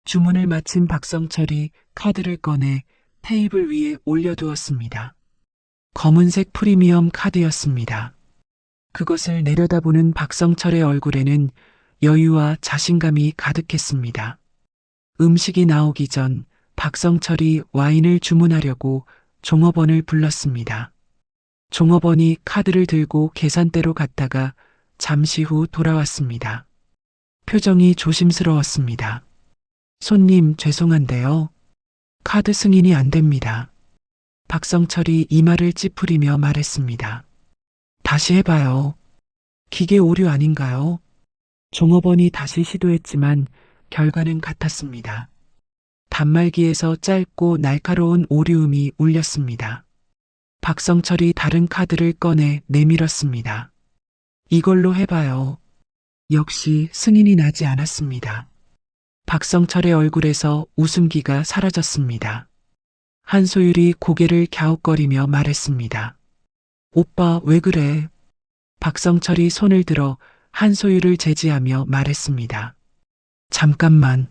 주문을 마친 박성철이 카드를 꺼내 테이블 위에 올려두었습니다. 검은색 프리미엄 카드였습니다. 그것을 내려다보는 박성철의 얼굴에는 여유와 자신감이 가득했습니다. 음식이 나오기 전 박성철이 와인을 주문하려고 종업원을 불렀습니다. 종업원이 카드를 들고 계산대로 갔다가 잠시 후 돌아왔습니다. 표정이 조심스러웠습니다. 손님 죄송한데요. 카드 승인이 안 됩니다. 박성철이 이마를 찌푸리며 말했습니다. 다시 해봐요. 기계 오류 아닌가요? 종업원이 다시 시도했지만 결과는 같았습니다. 단말기에서 짧고 날카로운 오류음이 울렸습니다. 박성철이 다른 카드를 꺼내 내밀었습니다. 이걸로 해봐요. 역시 승인이 나지 않았습니다. 박성철의 얼굴에서 웃음기가 사라졌습니다. 한소율이 고개를 갸웃거리며 말했습니다. 오빠 왜 그래? 박성철이 손을 들어 한소율을 제지하며 말했습니다. 잠깐만.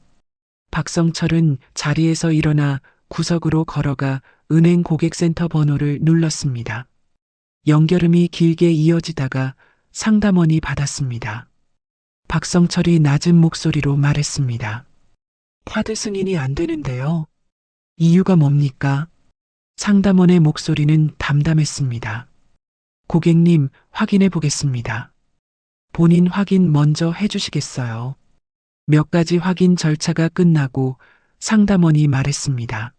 박성철은 자리에서 일어나 구석으로 걸어가 은행 고객센터 번호를 눌렀습니다. 연결음이 길게 이어지다가 상담원이 받았습니다. 박성철이 낮은 목소리로 말했습니다. 카드 승인이 안 되는데요. 이유가 뭡니까? 상담원의 목소리는 담담했습니다. 고객님, 확인해 보겠습니다. 본인 확인 먼저 해주시겠어요? 몇 가지 확인 절차가 끝나고 상담원이 말했습니다.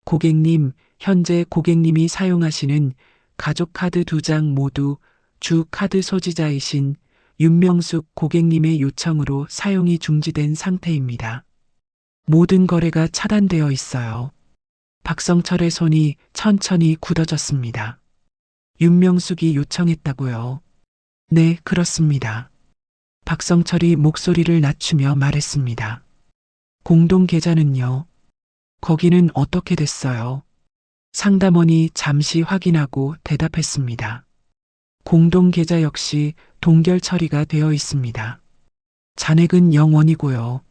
고객님, 현재 고객님이 사용하시는 가족카드 2장 모두 주 카드 소지자이신 윤명숙 고객님의 요청으로 사용이 중지된 상태입니다. 모든 거래가 차단되어 있어요. 박성철의 손이 천천히 굳어졌습니다. 윤명숙이 요청했다고요? 네, 그렇습니다. 박성철이 목소리를 낮추며 말했습니다. 공동 계좌는요? 거기는 어떻게 됐어요? 상담원이 잠시 확인하고 대답했습니다. 공동 계좌 역시 동결 처리가 되어 있습니다. 잔액은 0원이고요.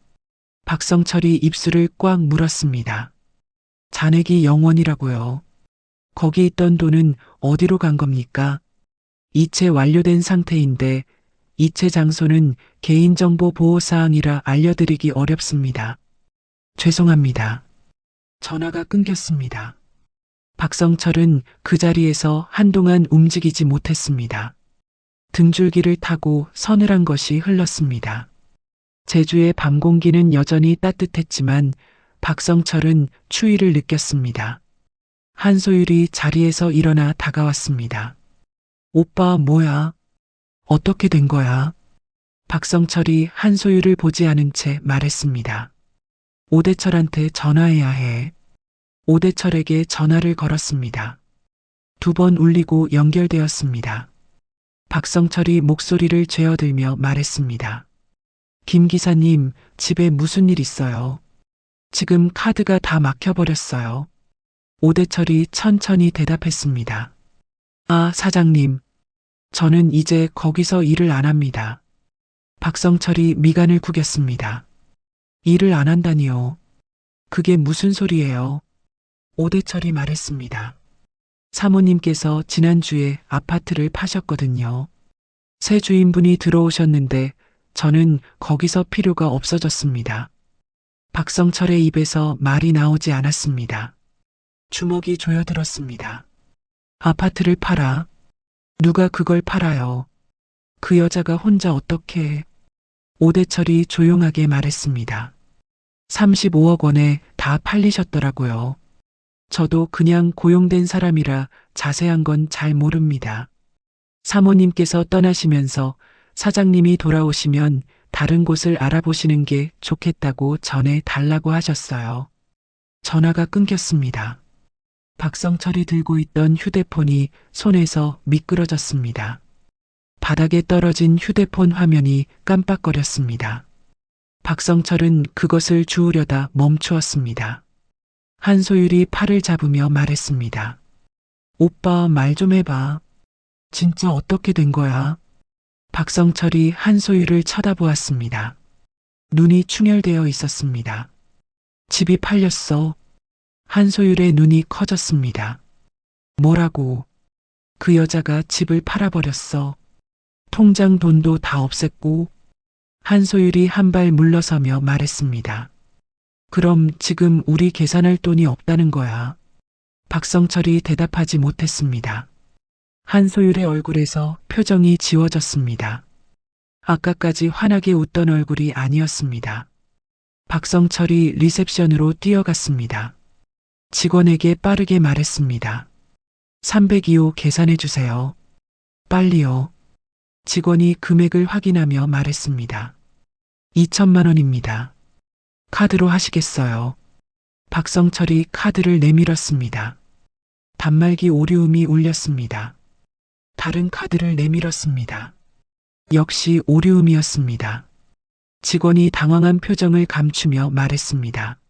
박성철이 입술을 꽉 물었습니다. 잔액이 0원이라고요? 거기 있던 돈은 어디로 간 겁니까? 이체 완료된 상태인데 이체 장소는 개인정보 보호사항이라 알려드리기 어렵습니다. 죄송합니다. 전화가 끊겼습니다. 박성철은 그 자리에서 한동안 움직이지 못했습니다. 등줄기를 타고 서늘한 것이 흘렀습니다. 제주의 밤 공기는 여전히 따뜻했지만 박성철은 추위를 느꼈습니다. 한소율이 자리에서 일어나 다가왔습니다. 오빠 뭐야? 어떻게 된 거야? 박성철이 한소율을 보지 않은 채 말했습니다. 오대철한테 전화해야 해. 오대철에게 전화를 걸었습니다. 2번 울리고 연결되었습니다. 박성철이 목소리를 죄어들며 말했습니다. 김 기사님, 집에 무슨 일 있어요? 지금 카드가 다 막혀버렸어요. 오대철이 천천히 대답했습니다. 아, 사장님. 저는 이제 거기서 일을 안 합니다. 박성철이 미간을 구겼습니다. 일을 안 한다니요. 그게 무슨 소리예요? 오대철이 말했습니다. 사모님께서 지난주에 아파트를 파셨거든요. 새 주인분이 들어오셨는데 저는 거기서 필요가 없어졌습니다. 박성철의 입에서 말이 나오지 않았습니다. 주먹이 조여들었습니다. 아파트를 팔아? 누가 그걸 팔아요? 그 여자가 혼자 어떻게? 오대철이 조용하게 말했습니다. 35억 원에 다 팔리셨더라고요. 저도 그냥 고용된 사람이라 자세한 건 잘 모릅니다. 사모님께서 떠나시면서 사장님이 돌아오시면 다른 곳을 알아보시는 게 좋겠다고 전해 달라고 하셨어요. 전화가 끊겼습니다. 박성철이 들고 있던 휴대폰이 손에서 미끄러졌습니다. 바닥에 떨어진 휴대폰 화면이 깜빡거렸습니다. 박성철은 그것을 주우려다 멈추었습니다. 한소율이 팔을 잡으며 말했습니다. 오빠 말 좀 해봐. 진짜 어떻게 된 거야? 박성철이 한소율을 쳐다보았습니다. 눈이 충혈되어 있었습니다. 집이 팔렸어. 한소율의 눈이 커졌습니다. 뭐라고? 그 여자가 집을 팔아버렸어. 통장 돈도 다 없앴고. 한소율이 한 발 물러서며 말했습니다. 그럼 지금 우리 계산할 돈이 없다는 거야. 박성철이 대답하지 못했습니다. 한소율의 얼굴에서 표정이 지워졌습니다. 아까까지 환하게 웃던 얼굴이 아니었습니다. 박성철이 리셉션으로 뛰어갔습니다. 직원에게 빠르게 말했습니다. 302호 계산해 주세요. 빨리요. 직원이 금액을 확인하며 말했습니다. 2천만 원입니다. 카드로 하시겠어요? 박성철이 카드를 내밀었습니다. 단말기 오류음이 울렸습니다. 다른 카드를 내밀었습니다. 역시 오류음이었습니다. 직원이 당황한 표정을 감추며 말했습니다.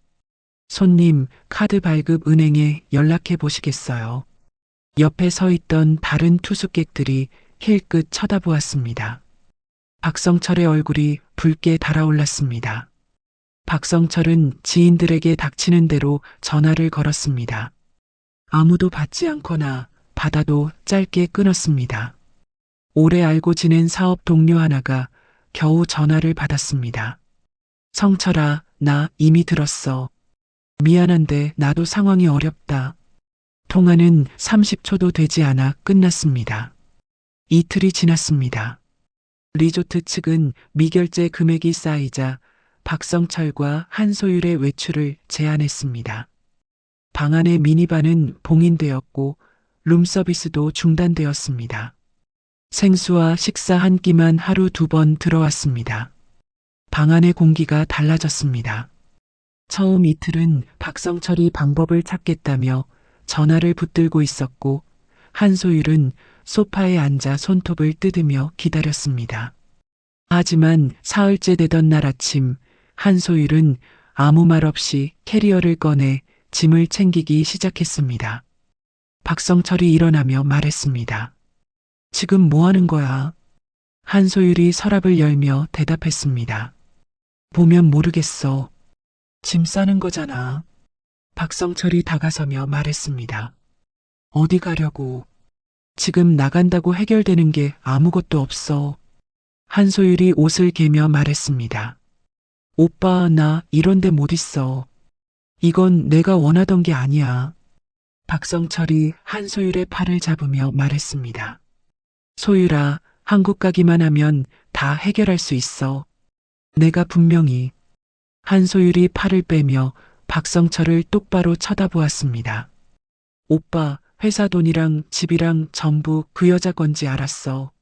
손님, 카드 발급 은행에 연락해 보시겠어요? 옆에 서 있던 다른 투숙객들이 힐끗 쳐다보았습니다. 박성철의 얼굴이 붉게 달아올랐습니다. 박성철은 지인들에게 닥치는 대로 전화를 걸었습니다. 아무도 받지 않거나 받아도 짧게 끊었습니다. 오래 알고 지낸 사업 동료 하나가 겨우 전화를 받았습니다. 성철아, 나 이미 들었어. 미안한데 나도 상황이 어렵다. 통화는 30초도 되지 않아 끝났습니다. 이틀이 지났습니다. 리조트 측은 미결제 금액이 쌓이자 박성철과 한소율의 외출을 제안했습니다. 방 안의 미니바는 봉인되었고 룸서비스도 중단되었습니다. 생수와 식사 한 끼만 하루 2번 들어왔습니다. 방 안의 공기가 달라졌습니다. 처음 이틀은 박성철이 방법을 찾겠다며 전화를 붙들고 있었고 한소율은 소파에 앉아 손톱을 뜯으며 기다렸습니다. 하지만 사흘째 되던 날 아침 한소율은 아무 말 없이 캐리어를 꺼내 짐을 챙기기 시작했습니다. 박성철이 일어나며 말했습니다. 지금 뭐 하는 거야? 한소율이 서랍을 열며 대답했습니다. 보면 모르겠어. 짐 싸는 거잖아. 박성철이 다가서며 말했습니다. 어디 가려고? 지금 나간다고 해결되는 게 아무것도 없어. 한소율이 옷을 개며 말했습니다. 오빠, 나 이런데 못 있어. 이건 내가 원하던 게 아니야. 박성철이 한소율의 팔을 잡으며 말했습니다. 소율아, 한국 가기만 하면 다 해결할 수 있어. 내가 분명히. 한소율이 팔을 빼며 박성철을 똑바로 쳐다보았습니다. 오빠, 회사 돈이랑 집이랑 전부 그 여자 건지 알았어.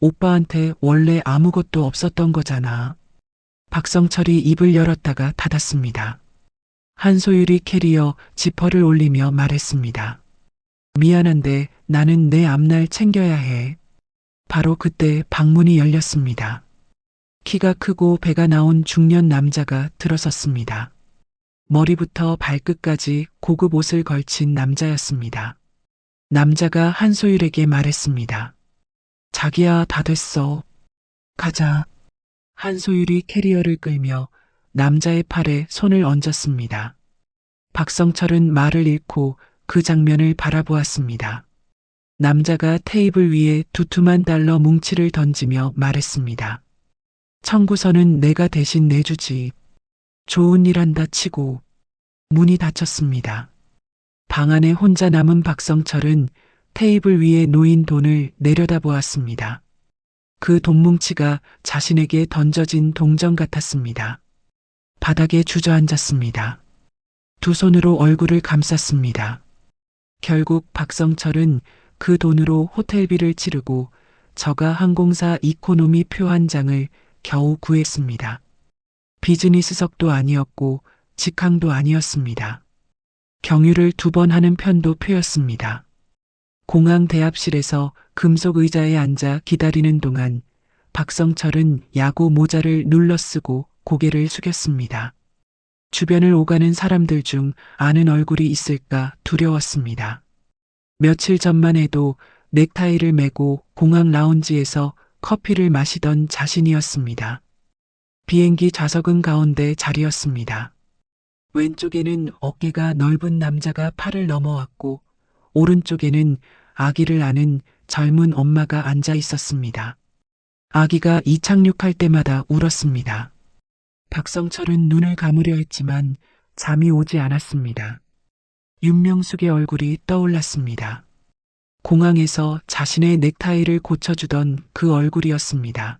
오빠한테 원래 아무것도 없었던 거잖아. 박성철이 입을 열었다가 닫았습니다. 한소율이 캐리어 지퍼를 올리며 말했습니다. 미안한데 나는 내 앞날 챙겨야 해. 바로 그때 방문이 열렸습니다. 키가 크고 배가 나온 중년 남자가 들어섰습니다. 머리부터 발끝까지 고급 옷을 걸친 남자였습니다. 남자가 한소율에게 말했습니다. 자기야, 다 됐어. 가자. 한소율이 캐리어를 끌며 남자의 팔에 손을 얹었습니다. 박성철은 말을 잃고 그 장면을 바라보았습니다. 남자가 테이블 위에 두툼한 달러 뭉치를 던지며 말했습니다. 청구서는 내가 대신 내주지. 좋은 일 한다 치고. 문이 닫혔습니다. 방 안에 혼자 남은 박성철은 테이블 위에 놓인 돈을 내려다보았습니다. 그 돈뭉치가 자신에게 던져진 동전 같았습니다. 바닥에 주저앉았습니다. 두 손으로 얼굴을 감쌌습니다. 결국 박성철은 그 돈으로 호텔비를 치르고 저가 항공사 이코노미 표 한 장을 겨우 구했습니다. 비즈니스석도 아니었고 직항도 아니었습니다. 경유를 2번 하는 편도 표였습니다. 공항 대합실에서 금속 의자에 앉아 기다리는 동안 박성철은 야구 모자를 눌러 쓰고 고개를 숙였습니다. 주변을 오가는 사람들 중 아는 얼굴이 있을까 두려웠습니다. 며칠 전만 해도 넥타이를 메고 공항 라운지에서 커피를 마시던 자신이었습니다. 비행기 좌석은 가운데 자리였습니다. 왼쪽에는 어깨가 넓은 남자가 팔을 넘어왔고 오른쪽에는 아기를 안은 젊은 엄마가 앉아 있었습니다. 아기가 이착륙할 때마다 울었습니다. 박성철은 눈을 감으려 했지만 잠이 오지 않았습니다. 윤명숙의 얼굴이 떠올랐습니다. 공항에서 자신의 넥타이를 고쳐주던 그 얼굴이었습니다.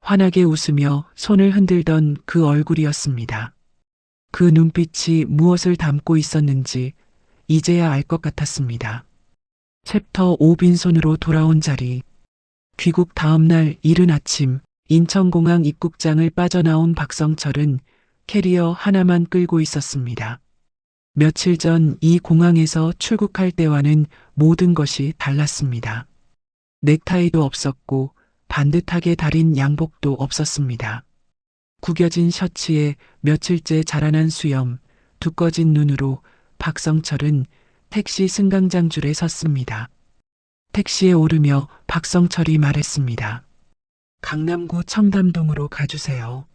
환하게 웃으며 손을 흔들던 그 얼굴이었습니다. 그 눈빛이 무엇을 담고 있었는지 이제야 알 것 같았습니다. 챕터 5 빈손으로 돌아온 자리. 귀국 다음 날 이른 아침 인천공항 입국장을 빠져나온 박성철은 캐리어 하나만 끌고 있었습니다. 며칠 전 이 공항에서 출국할 때와는 모든 것이 달랐습니다. 넥타이도 없었고 반듯하게 다린 양복도 없었습니다. 구겨진 셔츠에 며칠째 자라난 수염, 두꺼진 눈으로 박성철은 택시 승강장 줄에 섰습니다. 택시에 오르며 박성철이 말했습니다. 강남구 청담동으로 가주세요.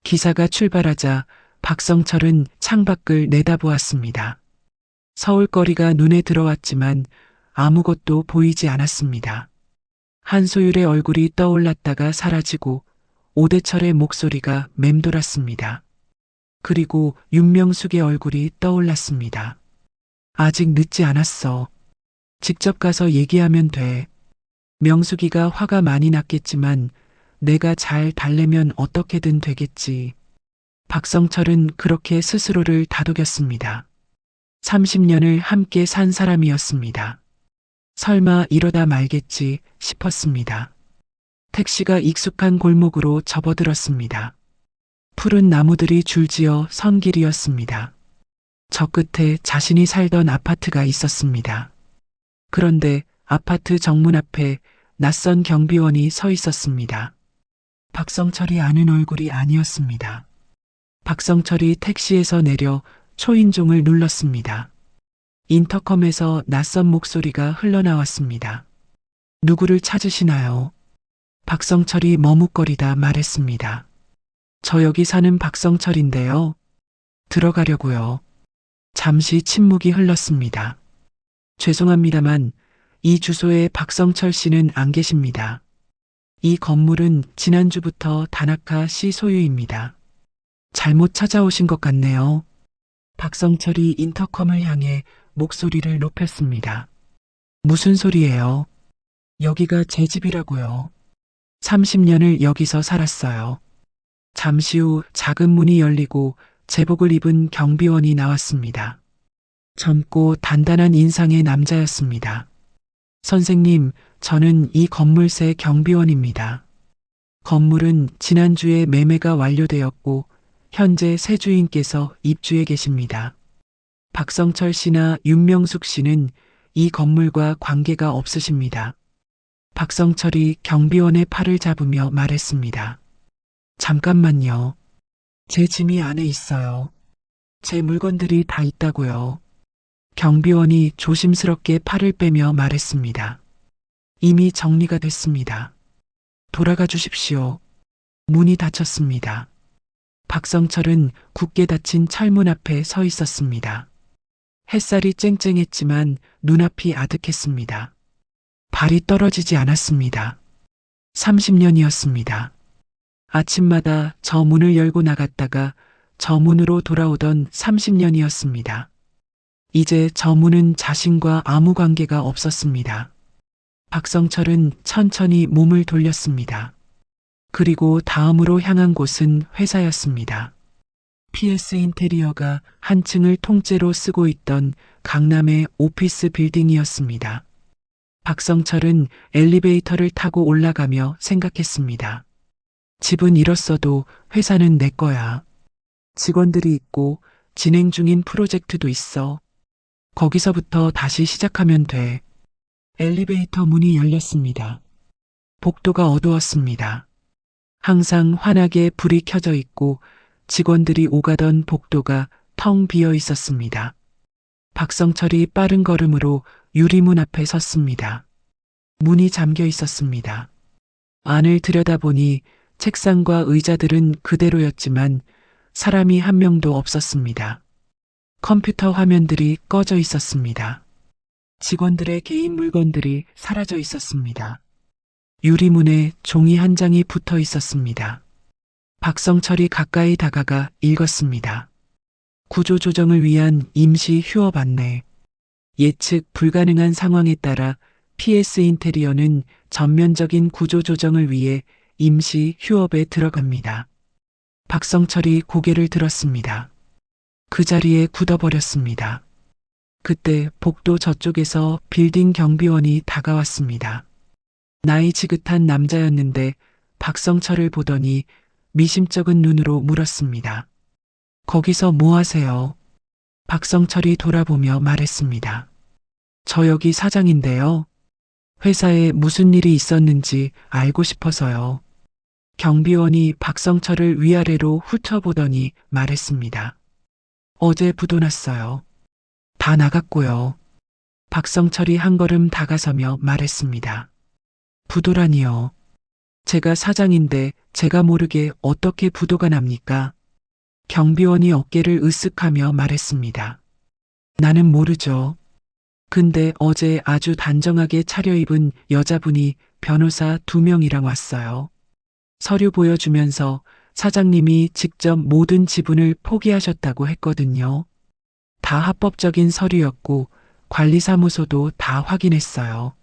기사가 출발하자 박성철은 창밖을 내다보았습니다. 서울거리가 눈에 들어왔지만 아무것도 보이지 않았습니다. 한소율의 얼굴이 떠올랐다가 사라지고 오대철의 목소리가 맴돌았습니다. 그리고 윤명숙의 얼굴이 떠올랐습니다. 아직 늦지 않았어. 직접 가서 얘기하면 돼. 명숙이가 화가 많이 났겠지만 내가 잘 달래면 어떻게든 되겠지. 박성철은 그렇게 스스로를 다독였습니다. 30년을 함께 산 사람이었습니다. 설마 이러다 말겠지 싶었습니다. 택시가 익숙한 골목으로 접어들었습니다. 푸른 나무들이 줄지어 선 길이었습니다. 저 끝에 자신이 살던 아파트가 있었습니다. 그런데 아파트 정문 앞에 낯선 경비원이 서 있었습니다. 박성철이 아는 얼굴이 아니었습니다. 박성철이 택시에서 내려 초인종을 눌렀습니다. 인터컴에서 낯선 목소리가 흘러나왔습니다. 누구를 찾으시나요? 박성철이 머뭇거리다 말했습니다. 저 여기 사는 박성철인데요. 들어가려고요. 잠시 침묵이 흘렀습니다. 죄송합니다만 이 주소에 박성철 씨는 안 계십니다. 이 건물은 지난주부터 다나카 씨 소유입니다. 잘못 찾아오신 것 같네요. 박성철이 인터컴을 향해 목소리를 높였습니다. 무슨 소리예요? 여기가 제 집이라고요. 30년을 여기서 살았어요. 잠시 후 작은 문이 열리고 제복을 입은 경비원이 나왔습니다. 젊고 단단한 인상의 남자였습니다. 선생님, 저는 이 건물세 경비원입니다. 건물은 지난주에 매매가 완료되었고 현재 새 주인께서 입주해 계십니다. 박성철 씨나 윤명숙 씨는 이 건물과 관계가 없으십니다. 박성철이 경비원의 팔을 잡으며 말했습니다. 잠깐만요. 제 짐이 안에 있어요. 제 물건들이 다 있다고요. 경비원이 조심스럽게 팔을 빼며 말했습니다. 이미 정리가 됐습니다. 돌아가 주십시오. 문이 닫혔습니다. 박성철은 굳게 닫힌 철문 앞에 서 있었습니다. 햇살이 쨍쨍했지만 눈앞이 아득했습니다. 발이 떨어지지 않았습니다. 30년이었습니다. 아침마다 저 문을 열고 나갔다가 저 문으로 돌아오던 30년이었습니다. 이제 저 문은 자신과 아무 관계가 없었습니다. 박성철은 천천히 몸을 돌렸습니다. 그리고 다음으로 향한 곳은 회사였습니다. PS 인테리어가 한 층을 통째로 쓰고 있던 강남의 오피스 빌딩이었습니다. 박성철은 엘리베이터를 타고 올라가며 생각했습니다. 집은 잃었어도 회사는 내 거야. 직원들이 있고 진행 중인 프로젝트도 있어. 거기서부터 다시 시작하면 돼. 엘리베이터 문이 열렸습니다. 복도가 어두웠습니다. 항상 환하게 불이 켜져 있고 직원들이 오가던 복도가 텅 비어 있었습니다. 박성철이 빠른 걸음으로 유리문 앞에 섰습니다. 문이 잠겨 있었습니다. 안을 들여다보니 책상과 의자들은 그대로였지만 사람이 한 명도 없었습니다. 컴퓨터 화면들이 꺼져 있었습니다. 직원들의 개인 물건들이 사라져 있었습니다. 유리문에 종이 한 장이 붙어 있었습니다. 박성철이 가까이 다가가 읽었습니다. 구조조정을 위한 임시 휴업 안내. 예측 불가능한 상황에 따라 PS 인테리어는 전면적인 구조조정을 위해 임시 휴업에 들어갑니다. 박성철이 고개를 들었습니다. 그 자리에 굳어버렸습니다. 그때 복도 저쪽에서 빌딩 경비원이 다가왔습니다. 나이 지긋한 남자였는데 박성철을 보더니 미심쩍은 눈으로 물었습니다. 거기서 뭐 하세요? 박성철이 돌아보며 말했습니다. 저 여기 사장인데요. 회사에 무슨 일이 있었는지 알고 싶어서요. 경비원이 박성철을 위아래로 훑어보더니 말했습니다. 어제 부도 났어요. 다 나갔고요. 박성철이 한 걸음 다가서며 말했습니다. 부도라니요. 제가 사장인데 제가 모르게 어떻게 부도가 납니까? 경비원이 어깨를 으쓱하며 말했습니다. 나는 모르죠. 근데 어제 아주 단정하게 차려입은 여자분이 변호사 2명이랑 왔어요. 서류 보여주면서 사장님이 직접 모든 지분을 포기하셨다고 했거든요. 다 합법적인 서류였고 관리사무소도 다 확인했어요.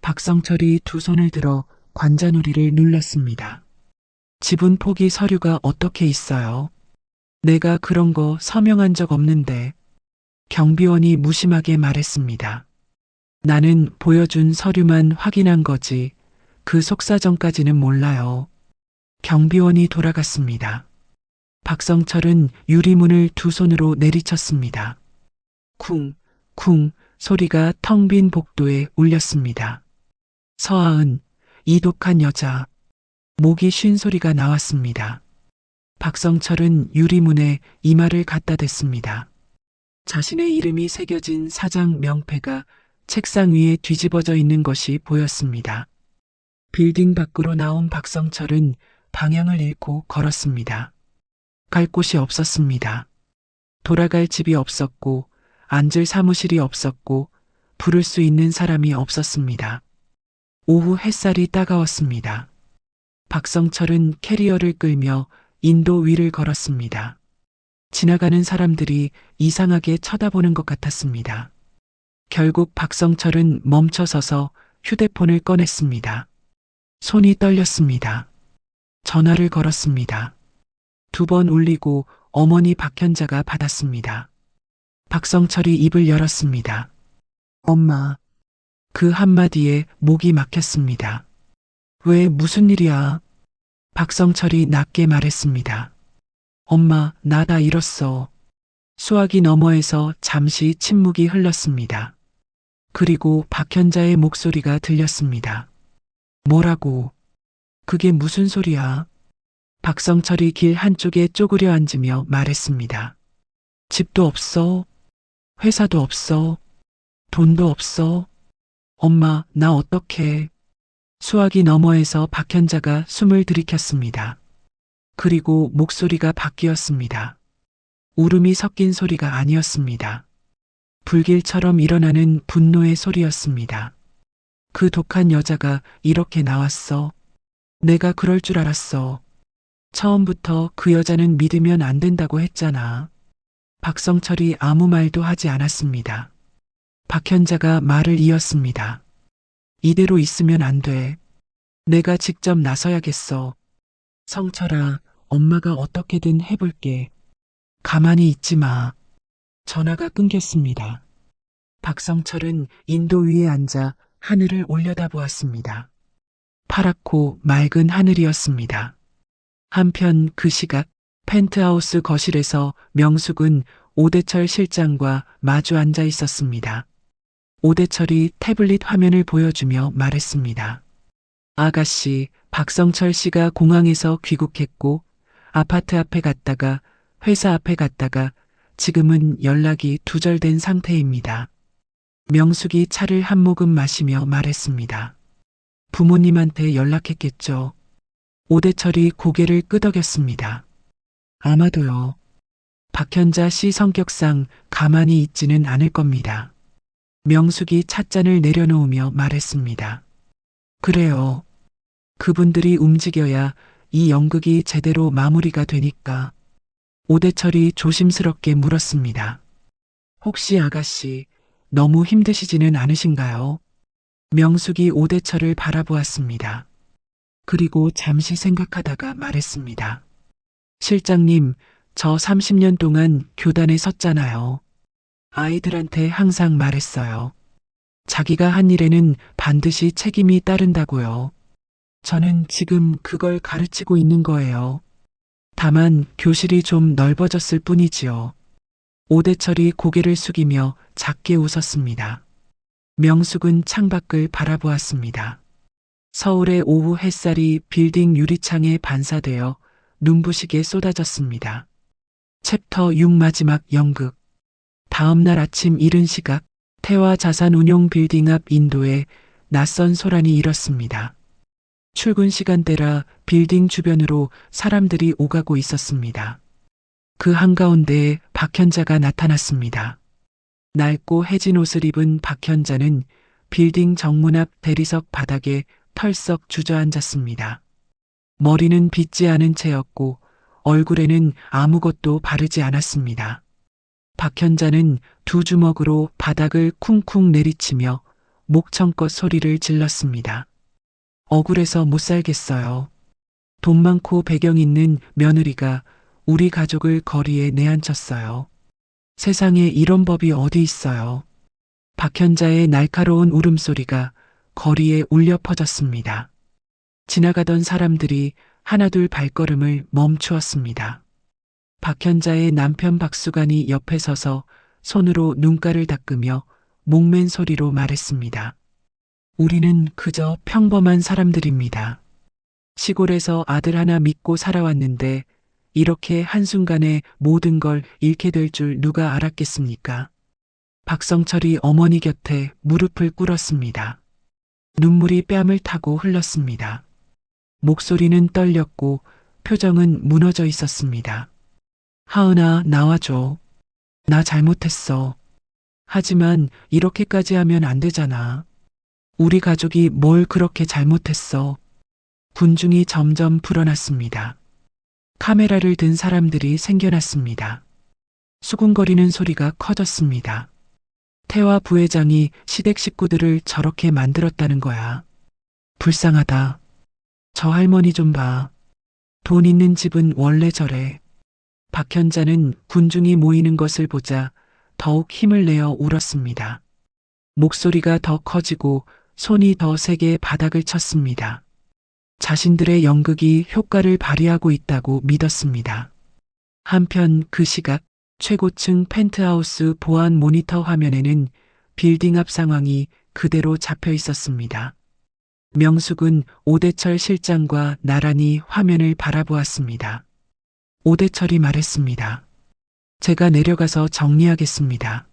박성철이 두 손을 들어 관자놀이를 눌렀습니다. 지분 포기 서류가 어떻게 있어요? 내가 그런 거 서명한 적 없는데. 경비원이 무심하게 말했습니다. 나는 보여준 서류만 확인한 거지 그 속사정까지는 몰라요. 경비원이 돌아갔습니다. 박성철은 유리문을 두 손으로 내리쳤습니다. 쿵, 쿵 소리가 텅 빈 복도에 울렸습니다. 서아은, 이 독한 여자. 목이 쉰 소리가 나왔습니다. 박성철은 유리문에 이마를 갖다 댔습니다. 자신의 이름이 새겨진 사장 명패가 책상 위에 뒤집어져 있는 것이 보였습니다. 빌딩 밖으로 나온 박성철은 방향을 잃고 걸었습니다. 갈 곳이 없었습니다. 돌아갈 집이 없었고 앉을 사무실이 없었고 부를 수 있는 사람이 없었습니다. 오후 햇살이 따가웠습니다. 박성철은 캐리어를 끌며 인도 위를 걸었습니다. 지나가는 사람들이 이상하게 쳐다보는 것 같았습니다. 결국 박성철은 멈춰서서 휴대폰을 꺼냈습니다. 손이 떨렸습니다. 전화를 걸었습니다. 2번 울리고 어머니 박현자가 받았습니다. 박성철이 입을 열었습니다. 엄마. 그 한마디에 목이 막혔습니다. 왜 무슨 일이야? 박성철이 낮게 말했습니다. 엄마, 나 다 잃었어. 수화기 너머에서 잠시 침묵이 흘렀습니다. 그리고 박현자의 목소리가 들렸습니다. 뭐라고? 그게 무슨 소리야? 박성철이 길 한쪽에 쪼그려 앉으며 말했습니다. 집도 없어. 회사도 없어. 돈도 없어. 엄마, 나 어떡해. 수화기 너머에서 박현자가 숨을 들이켰습니다. 그리고 목소리가 바뀌었습니다. 울음이 섞인 소리가 아니었습니다. 불길처럼 일어나는 분노의 소리였습니다. 그 독한 여자가 이렇게 나왔어. 내가 그럴 줄 알았어. 처음부터 그 여자는 믿으면 안 된다고 했잖아. 박성철이 아무 말도 하지 않았습니다. 박현자가 말을 이었습니다. 이대로 있으면 안 돼. 내가 직접 나서야겠어. 성철아, 엄마가 어떻게든 해볼게. 가만히 있지 마. 전화가 끊겼습니다. 박성철은 인도 위에 앉아 하늘을 올려다보았습니다. 파랗고 맑은 하늘이었습니다. 한편 그 시각 펜트하우스 거실에서 명숙은 오대철 실장과 마주 앉아 있었습니다. 오대철이 태블릿 화면을 보여주며 말했습니다. 아가씨, 박성철 씨가 공항에서 귀국했고 아파트 앞에 갔다가 회사 앞에 갔다가 지금은 연락이 두절된 상태입니다. 명숙이 차를 한 모금 마시며 말했습니다. 부모님한테 연락했겠죠. 오대철이 고개를 끄덕였습니다. 아마도요. 박현자 씨 성격상 가만히 있지는 않을 겁니다. 명숙이 찻잔을 내려놓으며 말했습니다. 그래요. 그분들이 움직여야 이 연극이 제대로 마무리가 되니까 오대철이 조심스럽게 물었습니다. 혹시 아가씨, 너무 힘드시지는 않으신가요? 명숙이 오대철을 바라보았습니다. 그리고 잠시 생각하다가 말했습니다. 실장님, 저 30년 동안 교단에 섰잖아요. 아이들한테 항상 말했어요. 자기가 한 일에는 반드시 책임이 따른다고요. 저는 지금 그걸 가르치고 있는 거예요. 다만 교실이 좀 넓어졌을 뿐이지요. 오대철이 고개를 숙이며 작게 웃었습니다. 명숙은 창밖을 바라보았습니다. 서울의 오후 햇살이 빌딩 유리창에 반사되어 눈부시게 쏟아졌습니다. 챕터 6 마지막 연극. 다음 날 아침 이른 시각, 태화 자산운용 빌딩 앞 인도에 낯선 소란이 일었습니다. 출근 시간대라 빌딩 주변으로 사람들이 오가고 있었습니다. 그 한가운데에 박현자가 나타났습니다. 낡고 해진 옷을 입은 박현자는 빌딩 정문 앞 대리석 바닥에 털썩 주저앉았습니다. 머리는 빗지 않은 채였고 얼굴에는 아무것도 바르지 않았습니다. 박현자는 두 주먹으로 바닥을 쿵쿵 내리치며 목청껏 소리를 질렀습니다. 억울해서 못 살겠어요. 돈 많고 배경 있는 며느리가 우리 가족을 거리에 내앉혔어요. 세상에 이런 법이 어디 있어요. 박현자의 날카로운 울음소리가 거리에 울려 퍼졌습니다. 지나가던 사람들이 하나둘 발걸음을 멈추었습니다. 박현자의 남편 박수관이 옆에 서서 손으로 눈가를 닦으며 목맨 소리로 말했습니다. 우리는 그저 평범한 사람들입니다. 시골에서 아들 하나 믿고 살아왔는데 이렇게 한순간에 모든 걸 잃게 될 줄 누가 알았겠습니까? 박성철이 어머니 곁에 무릎을 꿇었습니다. 눈물이 뺨을 타고 흘렀습니다. 목소리는 떨렸고 표정은 무너져 있었습니다. 하은아, 나와줘. 나 잘못했어. 하지만 이렇게까지 하면 안 되잖아. 우리 가족이 뭘 그렇게 잘못했어. 군중이 점점 불어났습니다. 카메라를 든 사람들이 생겨났습니다. 수군거리는 소리가 커졌습니다. 태화 부회장이 시댁 식구들을 저렇게 만들었다는 거야. 불쌍하다. 저 할머니 좀 봐. 돈 있는 집은 원래 저래. 박현자는 군중이 모이는 것을 보자 더욱 힘을 내어 울었습니다. 목소리가 더 커지고 손이 더 세게 바닥을 쳤습니다. 자신들의 연극이 효과를 발휘하고 있다고 믿었습니다. 한편 그 시각 최고층 펜트하우스 보안 모니터 화면에는 빌딩 앞 상황이 그대로 잡혀 있었습니다. 명숙은 오대철 실장과 나란히 화면을 바라보았습니다. 오대철이 말했습니다. 제가 내려가서 정리하겠습니다.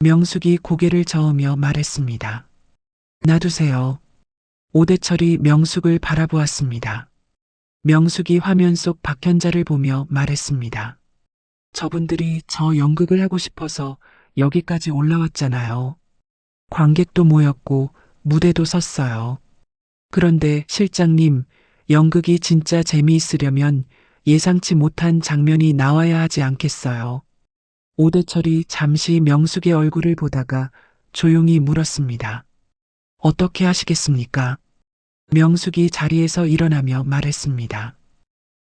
명숙이 고개를 저으며 말했습니다. 놔두세요. 오대철이 명숙을 바라보았습니다. 명숙이 화면 속 박현자를 보며 말했습니다. 저분들이 저 연극을 하고 싶어서 여기까지 올라왔잖아요. 관객도 모였고 무대도 섰어요. 그런데 실장님, 연극이 진짜 재미있으려면 예상치 못한 장면이 나와야 하지 않겠어요? 오대철이 잠시 명숙의 얼굴을 보다가 조용히 물었습니다. 어떻게 하시겠습니까? 명숙이 자리에서 일어나며 말했습니다.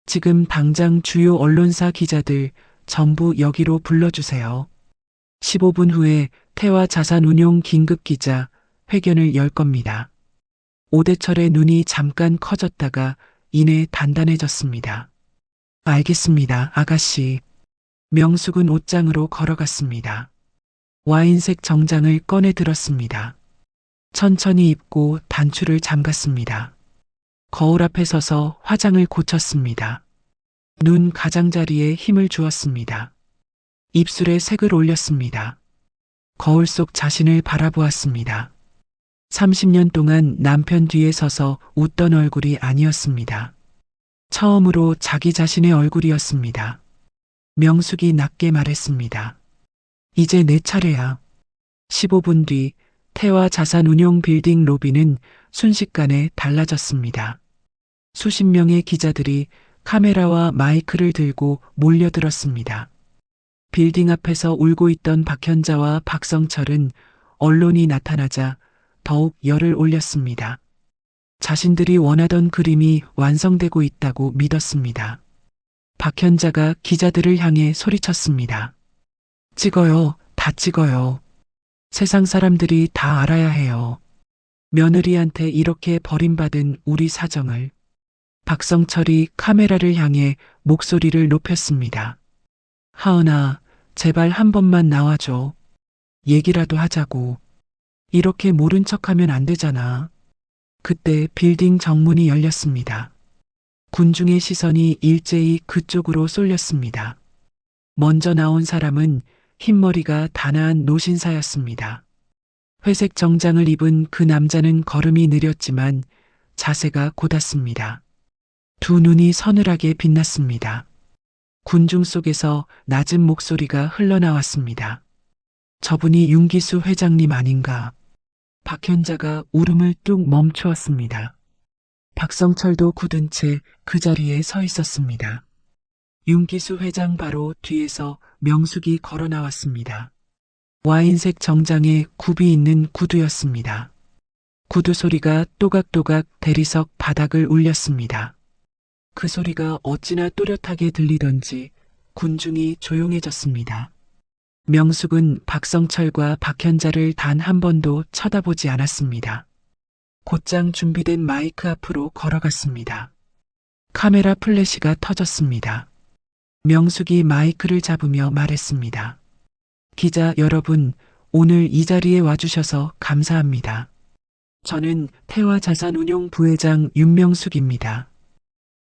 지금 당장 주요 언론사 기자들 전부 여기로 불러주세요. 15분 후에 태화 자산운용 긴급기자 회견을 열 겁니다. 오대철의 눈이 잠깐 커졌다가 이내 단단해졌습니다. 알겠습니다, 아가씨. 명숙은 옷장으로 걸어갔습니다. 와인색 정장을 꺼내 들었습니다. 천천히 입고 단추를 잠갔습니다. 거울 앞에 서서 화장을 고쳤습니다. 눈 가장자리에 힘을 주었습니다. 입술에 색을 올렸습니다. 거울 속 자신을 바라보았습니다. 30년 동안 남편 뒤에 서서 웃던 얼굴이 아니었습니다. 처음으로 자기 자신의 얼굴이었습니다. 명숙이 낮게 말했습니다. 이제 내 차례야. 15분 뒤 태화 자산운용 빌딩 로비는 순식간에 달라졌습니다. 수십 명의 기자들이 카메라와 마이크를 들고 몰려들었습니다. 빌딩 앞에서 울고 있던 박현자와 박성철은 언론이 나타나자 더욱 열을 올렸습니다. 자신들이 원하던 그림이 완성되고 있다고 믿었습니다. 박현자가 기자들을 향해 소리쳤습니다. 찍어요, 다 찍어요. 세상 사람들이 다 알아야 해요. 며느리한테 이렇게 버림받은 우리 사정을. 박성철이 카메라를 향해 목소리를 높였습니다. 하은아, 제발 한 번만 나와줘. 얘기라도 하자고. 이렇게 모른 척하면 안 되잖아. 그때 빌딩 정문이 열렸습니다. 군중의 시선이 일제히 그쪽으로 쏠렸습니다. 먼저 나온 사람은 흰머리가 단아한 노신사였습니다. 회색 정장을 입은 그 남자는 걸음이 느렸지만 자세가 곧았습니다. 두 눈이 서늘하게 빛났습니다. 군중 속에서 낮은 목소리가 흘러나왔습니다. 저분이 윤기수 회장님 아닌가? 박현자가 울음을 뚝 멈추었습니다. 박성철도 굳은 채 그 자리에 서 있었습니다. 윤기수 회장 바로 뒤에서 명숙이 걸어 나왔습니다. 와인색 정장에 굽이 있는 구두였습니다. 구두 소리가 또각또각 대리석 바닥을 울렸습니다. 그 소리가 어찌나 또렷하게 들리던지 군중이 조용해졌습니다. 명숙은 박성철과 박현자를 단 한 번도 쳐다보지 않았습니다. 곧장 준비된 마이크 앞으로 걸어갔습니다. 카메라 플래시가 터졌습니다. 명숙이 마이크를 잡으며 말했습니다. 기자 여러분, 오늘 이 자리에 와주셔서 감사합니다. 저는 태화자산운용 부회장 윤명숙입니다.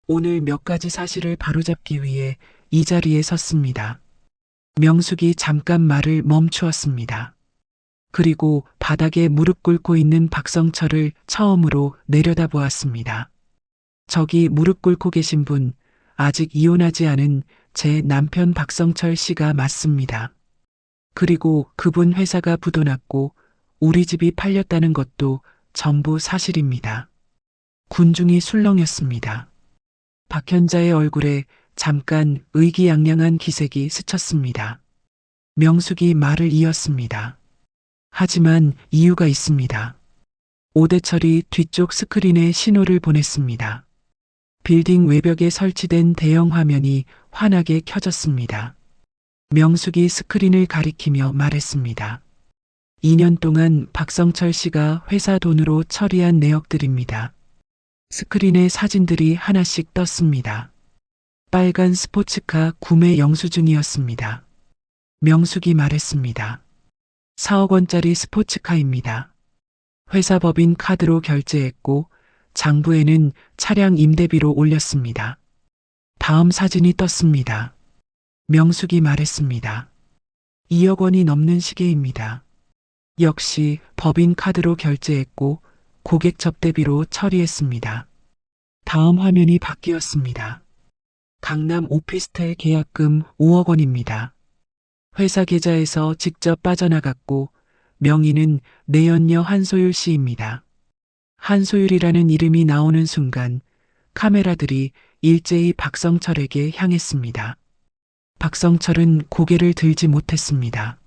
오늘 몇 가지 사실을 바로잡기 위해 이 자리에 섰습니다. 명숙이 잠깐 말을 멈추었습니다. 그리고 바닥에 무릎 꿇고 있는 박성철을 처음으로 내려다보았습니다. 저기 무릎 꿇고 계신 분, 아직 이혼하지 않은 제 남편 박성철 씨가 맞습니다. 그리고 그분 회사가 부도났고 우리 집이 팔렸다는 것도 전부 사실입니다. 군중이 술렁였습니다. 박현자의 얼굴에 잠깐 의기양양한 기색이 스쳤습니다. 명숙이 말을 이었습니다. 하지만 이유가 있습니다. 오대철이 뒤쪽 스크린에 신호를 보냈습니다. 빌딩 외벽에 설치된 대형 화면이 환하게 켜졌습니다. 명숙이 스크린을 가리키며 말했습니다. 2년 동안 박성철 씨가 회사 돈으로 처리한 내역들입니다. 스크린에 사진들이 하나씩 떴습니다. 빨간 스포츠카 구매 영수증이었습니다. 명숙이 말했습니다. 4억 원짜리 스포츠카입니다. 회사 법인 카드로 결제했고 장부에는 차량 임대비로 올렸습니다. 다음 사진이 떴습니다. 명숙이 말했습니다. 2억 원이 넘는 시계입니다. 역시 법인 카드로 결제했고 고객 접대비로 처리했습니다. 다음 화면이 바뀌었습니다. 강남 오피스텔 계약금 5억 원입니다. 회사 계좌에서 직접 빠져나갔고 명의는 내연녀 한소율 씨입니다. 한소율이라는 이름이 나오는 순간 카메라들이 일제히 박성철에게 향했습니다. 박성철은 고개를 들지 못했습니다.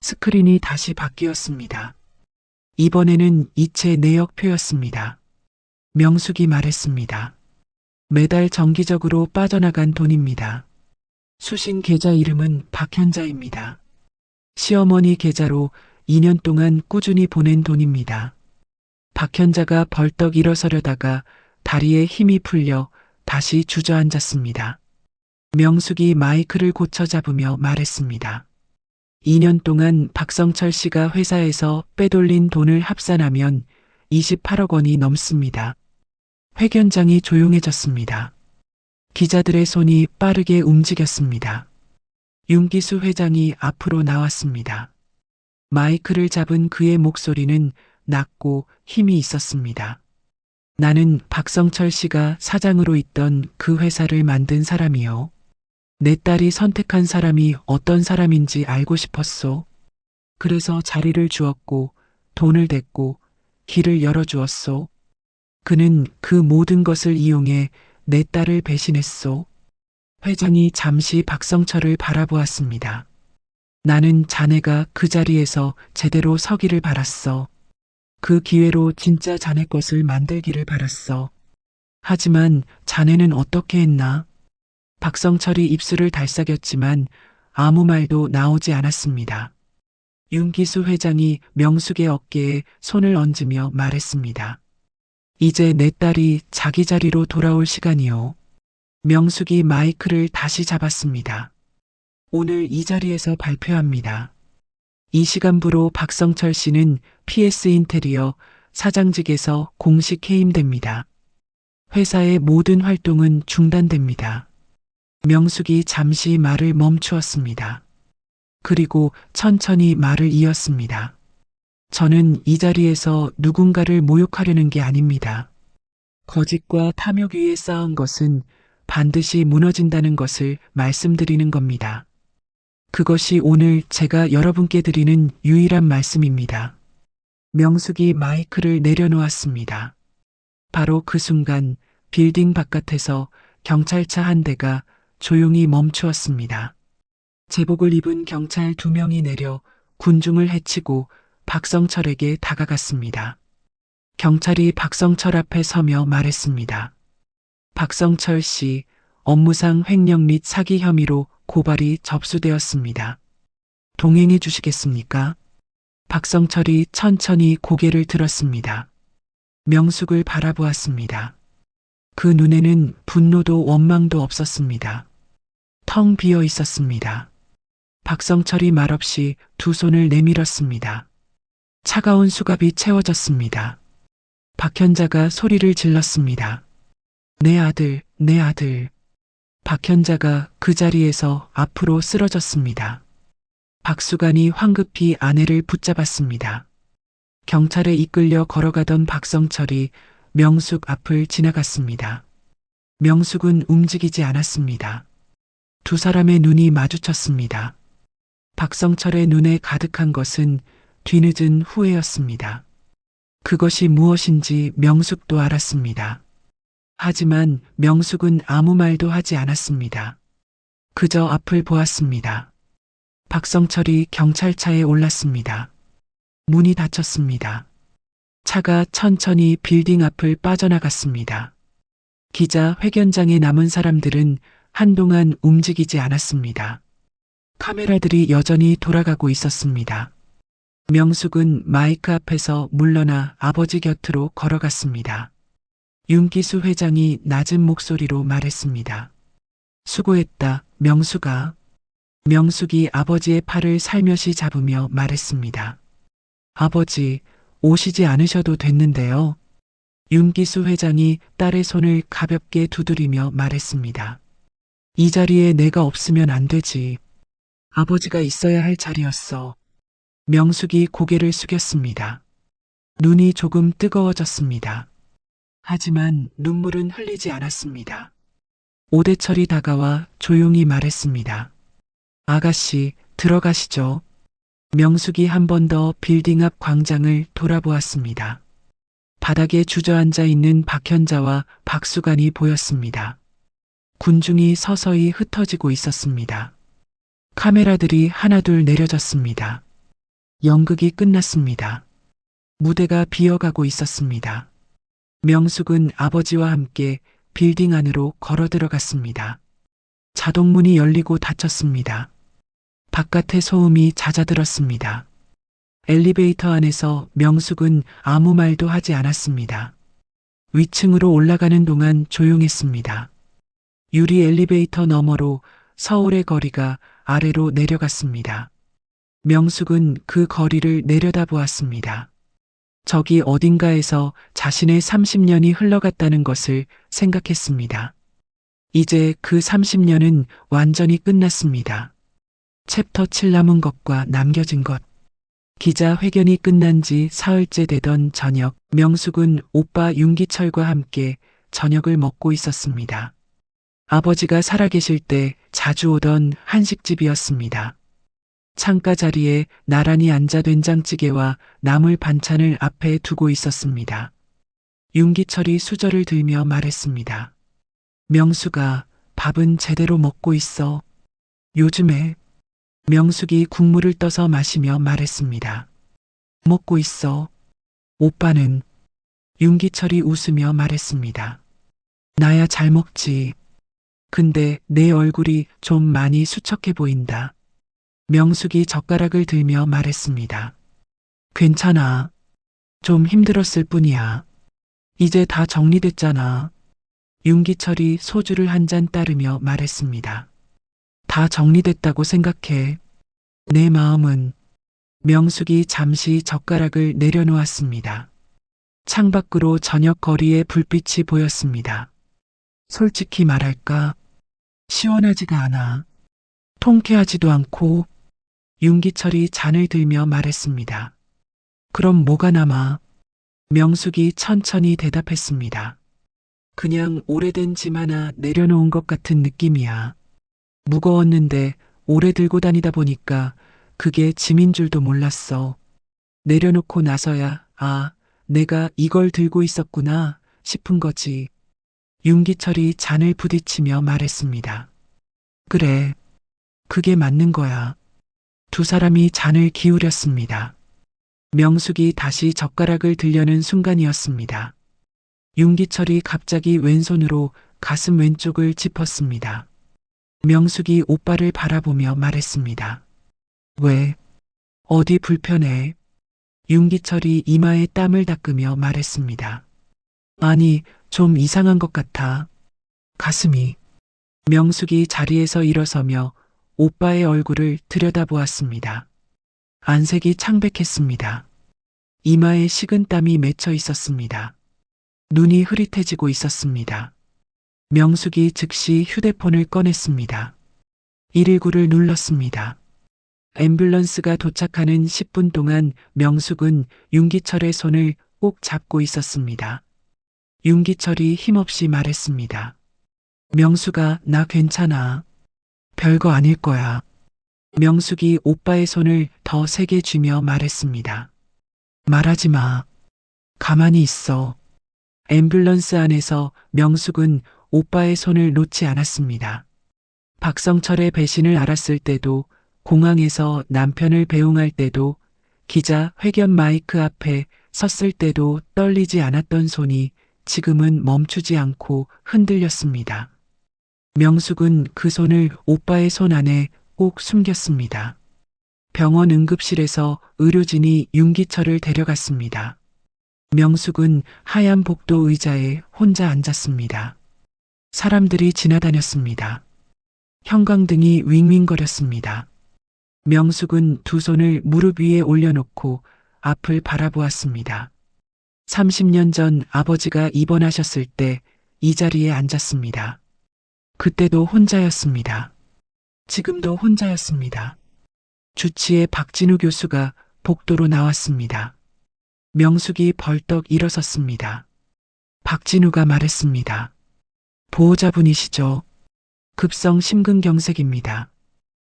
스크린이 다시 바뀌었습니다. 이번에는 이체 내역표였습니다. 명숙이 말했습니다. 매달 정기적으로 빠져나간 돈입니다. 수신 계좌 이름은 박현자입니다. 시어머니 계좌로 2년 동안 꾸준히 보낸 돈입니다. 박현자가 벌떡 일어서려다가 다리에 힘이 풀려 다시 주저앉았습니다. 명숙이 마이크를 고쳐 잡으며 말했습니다. 2년 동안 박성철 씨가 회사에서 빼돌린 돈을 합산하면 28억 원이 넘습니다. 회견장이 조용해졌습니다. 기자들의 손이 빠르게 움직였습니다. 윤기수 회장이 앞으로 나왔습니다. 마이크를 잡은 그의 목소리는 낮고 힘이 있었습니다. 나는 박성철 씨가 사장으로 있던 그 회사를 만든 사람이요. 내 딸이 선택한 사람이 어떤 사람인지 알고 싶었소. 그래서 자리를 주었고 돈을 댔고 길을 열어주었소. 그는 그 모든 것을 이용해 내 딸을 배신했소. 회장이 잠시 박성철을 바라보았습니다. 나는 자네가 그 자리에서 제대로 서기를 바랐어. 그 기회로 진짜 자네 것을 만들기를 바랐어. 하지만 자네는 어떻게 했나? 박성철이 입술을 달싹였지만 아무 말도 나오지 않았습니다. 윤기수 회장이 명숙의 어깨에 손을 얹으며 말했습니다. 이제 내 딸이 자기 자리로 돌아올 시간이요. 명숙이 마이크를 다시 잡았습니다. 오늘 이 자리에서 발표합니다. 이 시간부로 박성철 씨는 PS 인테리어 사장직에서 공식 해임됩니다. 회사의 모든 활동은 중단됩니다. 명숙이 잠시 말을 멈추었습니다. 그리고 천천히 말을 이었습니다. 저는 이 자리에서 누군가를 모욕하려는 게 아닙니다. 거짓과 탐욕 위에 쌓은 것은 반드시 무너진다는 것을 말씀드리는 겁니다. 그것이 오늘 제가 여러분께 드리는 유일한 말씀입니다. 명숙이 마이크를 내려놓았습니다. 바로 그 순간 빌딩 바깥에서 경찰차 한 대가 조용히 멈추었습니다. 제복을 입은 경찰 2명이 내려 군중을 해치고 박성철에게 다가갔습니다. 경찰이 박성철 앞에 서며 말했습니다. 박성철 씨, 업무상 횡령 및 사기 혐의로 고발이 접수되었습니다. 동행해 주시겠습니까? 박성철이 천천히 고개를 들었습니다. 명숙을 바라보았습니다. 그 눈에는 분노도 원망도 없었습니다. 텅 비어 있었습니다. 박성철이 말없이 두 손을 내밀었습니다. 차가운 수갑이 채워졌습니다. 박현자가 소리를 질렀습니다. 내 아들, 내 아들. 박현자가 그 자리에서 앞으로 쓰러졌습니다. 박수관이 황급히 아내를 붙잡았습니다. 경찰에 이끌려 걸어가던 박성철이 명숙 앞을 지나갔습니다. 명숙은 움직이지 않았습니다. 두 사람의 눈이 마주쳤습니다. 박성철의 눈에 가득한 것은 뒤늦은 후회였습니다. 그것이 무엇인지 명숙도 알았습니다. 하지만 명숙은 아무 말도 하지 않았습니다. 그저 앞을 보았습니다. 박성철이 경찰차에 올랐습니다. 문이 닫혔습니다. 차가 천천히 빌딩 앞을 빠져나갔습니다. 기자 회견장에 남은 사람들은 한동안 움직이지 않았습니다. 카메라들이 여전히 돌아가고 있었습니다. 명숙은 마이크 앞에서 물러나 아버지 곁으로 걸어갔습니다. 윤기수 회장이 낮은 목소리로 말했습니다. 수고했다, 명숙아. 명숙이 아버지의 팔을 살며시 잡으며 말했습니다. 아버지, 오시지 않으셔도 됐는데요. 윤기수 회장이 딸의 손을 가볍게 두드리며 말했습니다. 이 자리에 내가 없으면 안 되지. 아버지가 있어야 할 자리였어. 명숙이 고개를 숙였습니다. 눈이 조금 뜨거워졌습니다. 하지만 눈물은 흘리지 않았습니다. 오대철이 다가와 조용히 말했습니다. 아가씨, 들어가시죠. 명숙이 한 번 더 빌딩 앞 광장을 돌아보았습니다. 바닥에 주저앉아 있는 박현자와 박수관이 보였습니다. 군중이 서서히 흩어지고 있었습니다. 카메라들이 하나둘 내려졌습니다. 연극이 끝났습니다. 무대가 비어가고 있었습니다. 명숙은 아버지와 함께 빌딩 안으로 걸어 들어갔습니다. 자동문이 열리고 닫혔습니다. 바깥의 소음이 잦아들었습니다. 엘리베이터 안에서 명숙은 아무 말도 하지 않았습니다. 위층으로 올라가는 동안 조용했습니다. 유리 엘리베이터 너머로 서울의 거리가 아래로 내려갔습니다. 명숙은 그 거리를 내려다보았습니다. 저기 어딘가에서 자신의 30년이 흘러갔다는 것을 생각했습니다. 이제 그 30년은 완전히 끝났습니다. 챕터 7 남은 것과 남겨진 것. 기자 회견이 끝난 지 사흘째 되던 저녁, 명숙은 오빠 윤기철과 함께 저녁을 먹고 있었습니다. 아버지가 살아계실 때 자주 오던 한식집이었습니다. 창가 자리에 나란히 앉아 된장찌개와 나물 반찬을 앞에 두고 있었습니다. 윤기철이 수저를 들며 말했습니다. 명수가 밥은 제대로 먹고 있어. 요즘에 명숙이 국물을 떠서 마시며 말했습니다. 먹고 있어. 오빠는 윤기철이 웃으며 말했습니다. 나야 잘 먹지. 근데 내 얼굴이 좀 많이 수척해 보인다. 명숙이 젓가락을 들며 말했습니다. 괜찮아. 좀 힘들었을 뿐이야. 이제 다 정리됐잖아. 윤기철이 소주를 한 잔 따르며 말했습니다. 다 정리됐다고 생각해. 내 마음은. 명숙이 잠시 젓가락을 내려놓았습니다. 창밖으로 저녁 거리에 불빛이 보였습니다. 솔직히 말할까? 시원하지가 않아. 통쾌하지도 않고. 윤기철이 잔을 들며 말했습니다. 그럼 뭐가 남아? 명숙이 천천히 대답했습니다. 그냥 오래된 짐 하나 내려놓은 것 같은 느낌이야. 무거웠는데 오래 들고 다니다 보니까 그게 짐인 줄도 몰랐어. 내려놓고 나서야, 아, 내가 이걸 들고 있었구나 싶은 거지. 윤기철이 잔을 부딪히며 말했습니다. 그래, 그게 맞는 거야. 두 사람이 잔을 기울였습니다. 명숙이 다시 젓가락을 들려는 순간이었습니다. 윤기철이 갑자기 왼손으로 가슴 왼쪽을 짚었습니다. 명숙이 오빠를 바라보며 말했습니다. 왜? 어디 불편해? 윤기철이 이마에 땀을 닦으며 말했습니다. 아니, 좀 이상한 것 같아. 가슴이. 명숙이 자리에서 일어서며 오빠의 얼굴을 들여다보았습니다. 안색이 창백했습니다. 이마에 식은땀이 맺혀 있었습니다. 눈이 흐릿해지고 있었습니다. 명숙이 즉시 휴대폰을 꺼냈습니다. 119를 눌렀습니다. 앰뷸런스가 도착하는 10분 동안 명숙은 윤기철의 손을 꼭 잡고 있었습니다. 윤기철이 힘없이 말했습니다. 명숙아, 나 괜찮아. 별거 아닐 거야. 명숙이 오빠의 손을 더 세게 쥐며 말했습니다. 말하지 마. 가만히 있어. 앰뷸런스 안에서 명숙은 오빠의 손을 놓지 않았습니다. 박성철의 배신을 알았을 때도, 공항에서 남편을 배웅할 때도, 기자 회견 마이크 앞에 섰을 때도 떨리지 않았던 손이 지금은 멈추지 않고 흔들렸습니다. 명숙은 그 손을 오빠의 손 안에 꼭 숨겼습니다. 병원 응급실에서 의료진이 윤기철을 데려갔습니다. 명숙은 하얀 복도 의자에 혼자 앉았습니다. 사람들이 지나다녔습니다. 형광등이 윙윙거렸습니다. 명숙은 두 손을 무릎 위에 올려놓고 앞을 바라보았습니다. 30년 전 아버지가 입원하셨을 때 이 자리에 앉았습니다. 그때도 혼자였습니다. 지금도 혼자였습니다. 주치의 박진우 교수가 복도로 나왔습니다. 명숙이 벌떡 일어섰습니다. 박진우가 말했습니다. 보호자분이시죠? 급성 심근경색입니다.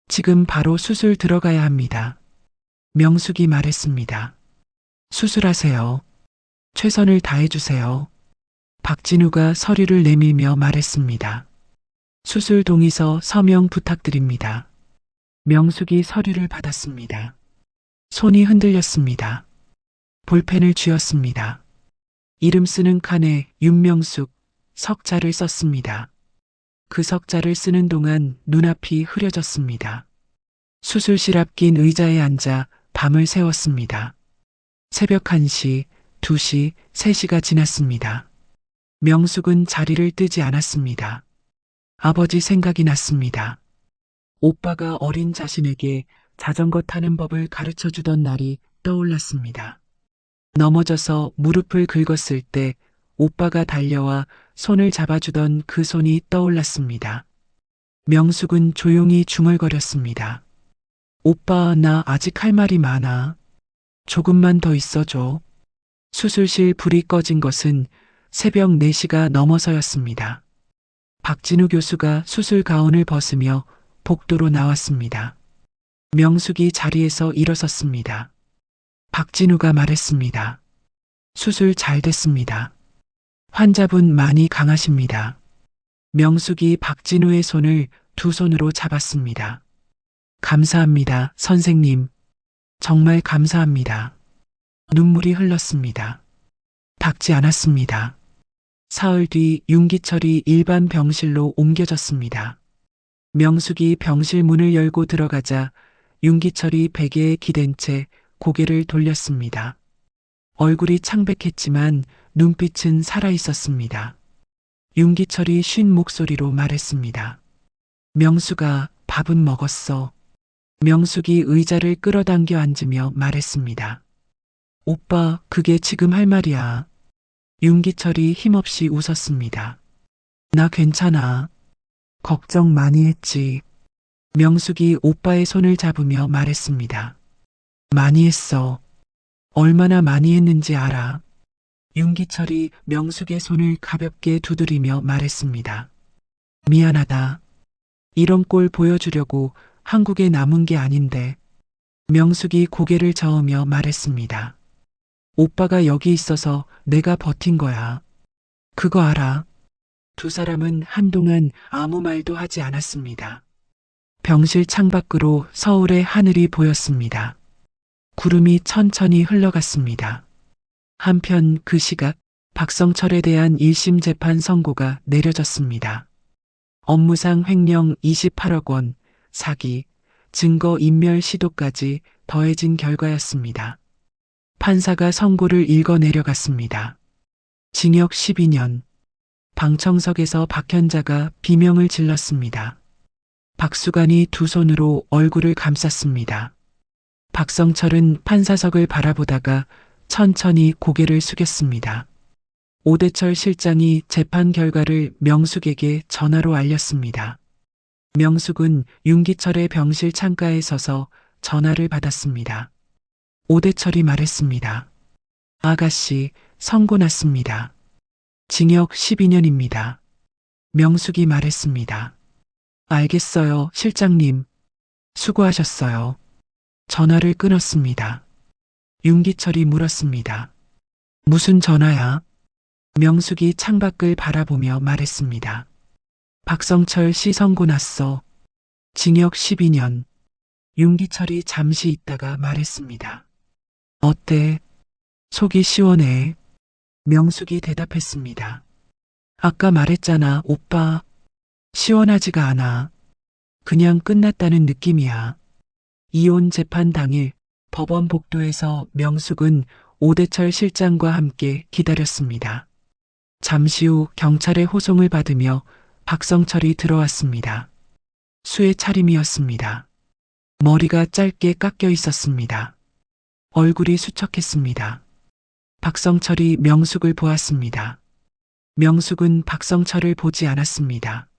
지금 바로 수술 들어가야 합니다. 명숙이 말했습니다. 수술하세요. 최선을 다해주세요. 박진우가 서류를 내밀며 말했습니다. 수술 동의서 서명 부탁드립니다. 명숙이 서류를 받았습니다. 손이 흔들렸습니다. 볼펜을 쥐었습니다. 이름 쓰는 칸에 윤명숙, 석자를 썼습니다. 그 석자를 쓰는 동안 눈앞이 흐려졌습니다. 수술실 앞 긴 의자에 앉아 밤을 새웠습니다. 새벽 1시, 2시, 3시가 지났습니다. 명숙은 자리를 뜨지 않았습니다. 아버지 생각이 났습니다. 오빠가 어린 자신에게 자전거 타는 법을 가르쳐 주던 날이 떠올랐습니다. 넘어져서 무릎을 긁었을 때 오빠가 달려와 손을 잡아주던 그 손이 떠올랐습니다. 명숙은 조용히 중얼거렸습니다. 오빠, 나 아직 할 말이 많아. 조금만 더 있어줘. 수술실 불이 꺼진 것은 새벽 4시가 넘어서였습니다. 박진우 교수가 수술 가운을 벗으며 복도로 나왔습니다. 명숙이 자리에서 일어섰습니다. 박진우가 말했습니다. 수술 잘 됐습니다. 환자분 많이 강하십니다. 명숙이 박진우의 손을 두 손으로 잡았습니다. 감사합니다, 선생님. 정말 감사합니다. 눈물이 흘렀습니다. 닦지 않았습니다. 사흘 뒤 윤기철이 일반 병실로 옮겨졌습니다. 명숙이 병실 문을 열고 들어가자 윤기철이 베개에 기댄 채 고개를 돌렸습니다. 얼굴이 창백했지만 눈빛은 살아있었습니다. 윤기철이 쉰 목소리로 말했습니다. 명숙아, 밥은 먹었어. 명숙이 의자를 끌어당겨 앉으며 말했습니다. 오빠, 그게 지금 할 말이야. 윤기철이 힘없이 웃었습니다. 나 괜찮아. 걱정 많이 했지. 명숙이 오빠의 손을 잡으며 말했습니다. 많이 했어. 얼마나 많이 했는지 알아. 윤기철이 명숙의 손을 가볍게 두드리며 말했습니다. 미안하다. 이런 꼴 보여주려고 한국에 남은 게 아닌데. 명숙이 고개를 저으며 말했습니다. 오빠가 여기 있어서 내가 버틴 거야. 그거 알아. 두 사람은 한동안 아무 말도 하지 않았습니다. 병실 창밖으로 서울의 하늘이 보였습니다. 구름이 천천히 흘러갔습니다. 한편 그 시각 박성철에 대한 1심 재판 선고가 내려졌습니다. 업무상 횡령 28억 원, 사기, 증거 인멸 시도까지 더해진 결과였습니다. 판사가 선고를 읽어 내려갔습니다. 징역 12년. 방청석에서 박현자가 비명을 질렀습니다. 박수관이 두 손으로 얼굴을 감쌌습니다. 박성철은 판사석을 바라보다가 천천히 고개를 숙였습니다. 오대철 실장이 재판 결과를 명숙에게 전화로 알렸습니다. 명숙은 윤기철의 병실 창가에 서서 전화를 받았습니다. 오대철이 말했습니다. 아가씨, 선고 났습니다. 징역 12년입니다. 명숙이 말했습니다. 알겠어요, 실장님. 수고하셨어요. 전화를 끊었습니다. 윤기철이 물었습니다. 무슨 전화야? 명숙이 창밖을 바라보며 말했습니다. 박성철 씨 선고 났어. 징역 12년. 윤기철이 잠시 있다가 말했습니다. 어때? 속이 시원해. 명숙이 대답했습니다. 아까 말했잖아, 오빠. 시원하지가 않아. 그냥 끝났다는 느낌이야. 이혼 재판 당일 법원 복도에서 명숙은 오대철 실장과 함께 기다렸습니다. 잠시 후 경찰의 호송을 받으며 박성철이 들어왔습니다. 수의 차림이었습니다. 머리가 짧게 깎여 있었습니다. 얼굴이 수척했습니다. 박성철이 명숙을 보았습니다. 명숙은 박성철을 보지 않았습니다.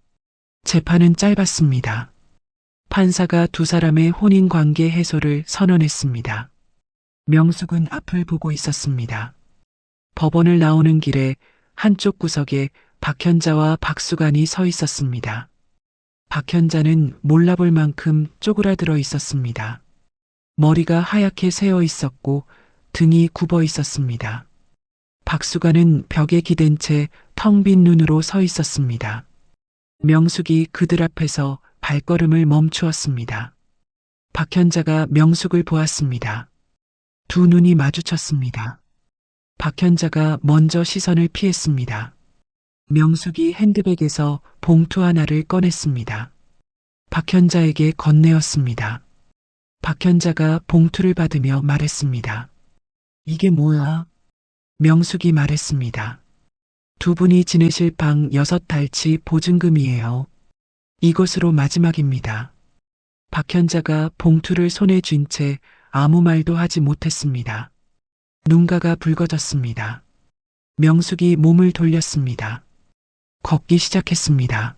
재판은 짧았습니다. 판사가 두 사람의 혼인관계 해소를 선언했습니다. 명숙은 앞을 보고 있었습니다. 법원을 나오는 길에 한쪽 구석에 박현자와 박수관이 서 있었습니다. 박현자는 몰라볼 만큼 쪼그라들어 있었습니다. 머리가 하얗게 새어 있었고 등이 굽어 있었습니다. 박수관은 벽에 기댄 채 텅 빈 눈으로 서 있었습니다. 명숙이 그들 앞에서 발걸음을 멈추었습니다. 박현자가 명숙을 보았습니다. 두 눈이 마주쳤습니다. 박현자가 먼저 시선을 피했습니다. 명숙이 핸드백에서 봉투 하나를 꺼냈습니다. 박현자에게 건네었습니다. 박현자가 봉투를 받으며 말했습니다. 이게 뭐야? 명숙이 말했습니다. 두 분이 지내실 방 6달치 보증금이에요. 이것으로 마지막입니다. 박현자가 봉투를 손에 쥔 채 아무 말도 하지 못했습니다. 눈가가 붉어졌습니다. 명숙이 몸을 돌렸습니다. 걷기 시작했습니다.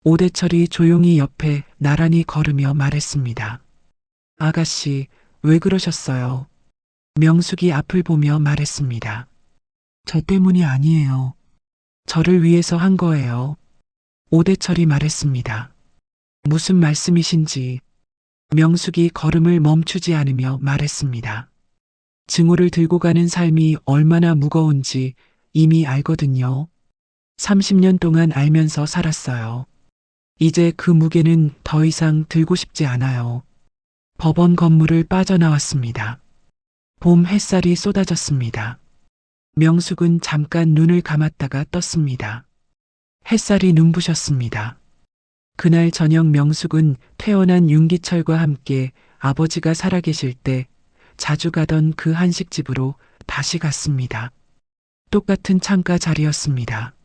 오대철이 조용히 옆에 나란히 걸으며 말했습니다. 아가씨, 왜 그러셨어요? 명숙이 앞을 보며 말했습니다. 저 때문이 아니에요. 저를 위해서 한 거예요. 오대철이 말했습니다. 무슨 말씀이신지. 명숙이 걸음을 멈추지 않으며 말했습니다. 증오를 들고 가는 삶이 얼마나 무거운지 이미 알거든요. 30년 동안 알면서 살았어요. 이제 그 무게는 더 이상 들고 싶지 않아요. 법원 건물을 빠져나왔습니다. 봄 햇살이 쏟아졌습니다. 명숙은 잠깐 눈을 감았다가 떴습니다. 햇살이 눈부셨습니다. 그날 저녁 명숙은 태어난 윤기철과 함께 아버지가 살아계실 때 자주 가던 그 한식집으로 다시 갔습니다. 똑같은 창가 자리였습니다.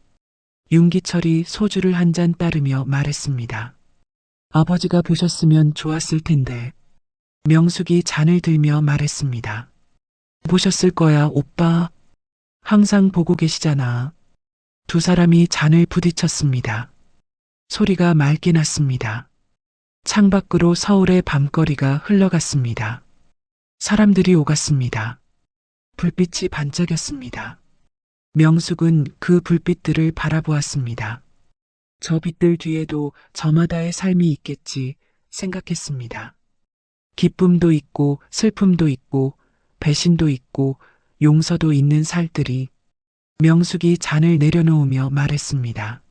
윤기철이 소주를 한 잔 따르며 말했습니다. 아버지가 보셨으면 좋았을 텐데. 명숙이 잔을 들며 말했습니다. 보셨을 거야, 오빠. 항상 보고 계시잖아. 두 사람이 잔을 부딪혔습니다. 소리가 맑게 났습니다. 창밖으로 서울의 밤거리가 흘러갔습니다. 사람들이 오갔습니다. 불빛이 반짝였습니다. 명숙은 그 불빛들을 바라보았습니다. 저 빛들 뒤에도 저마다의 삶이 있겠지 생각했습니다. 기쁨도 있고 슬픔도 있고 배신도 있고 용서도 있는 살들이. 명숙이 잔을 내려놓으며 말했습니다.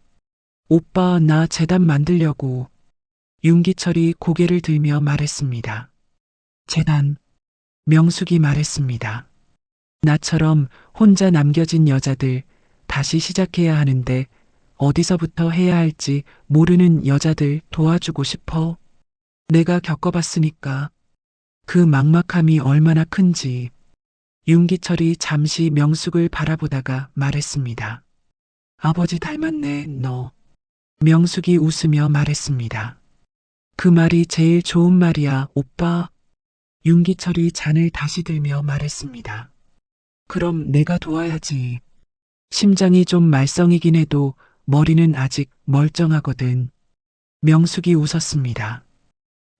오빠, 나 재단 만들려고. 윤기철이 고개를 들며 말했습니다. 재단. 명숙이 말했습니다. 나처럼 혼자 남겨진 여자들 다시 시작해야 하는데 어디서부터 해야 할지 모르는 여자들 도와주고 싶어. 내가 겪어봤으니까. 그 막막함이 얼마나 큰지. 윤기철이 잠시 명숙을 바라보다가 말했습니다. 아버지 닮았네, 너. 명숙이 웃으며 말했습니다. 그 말이 제일 좋은 말이야, 오빠. 윤기철이 잔을 다시 들며 말했습니다. 그럼 내가 도와야지. 심장이 좀 말썽이긴 해도 머리는 아직 멀쩡하거든. 명숙이 웃었습니다.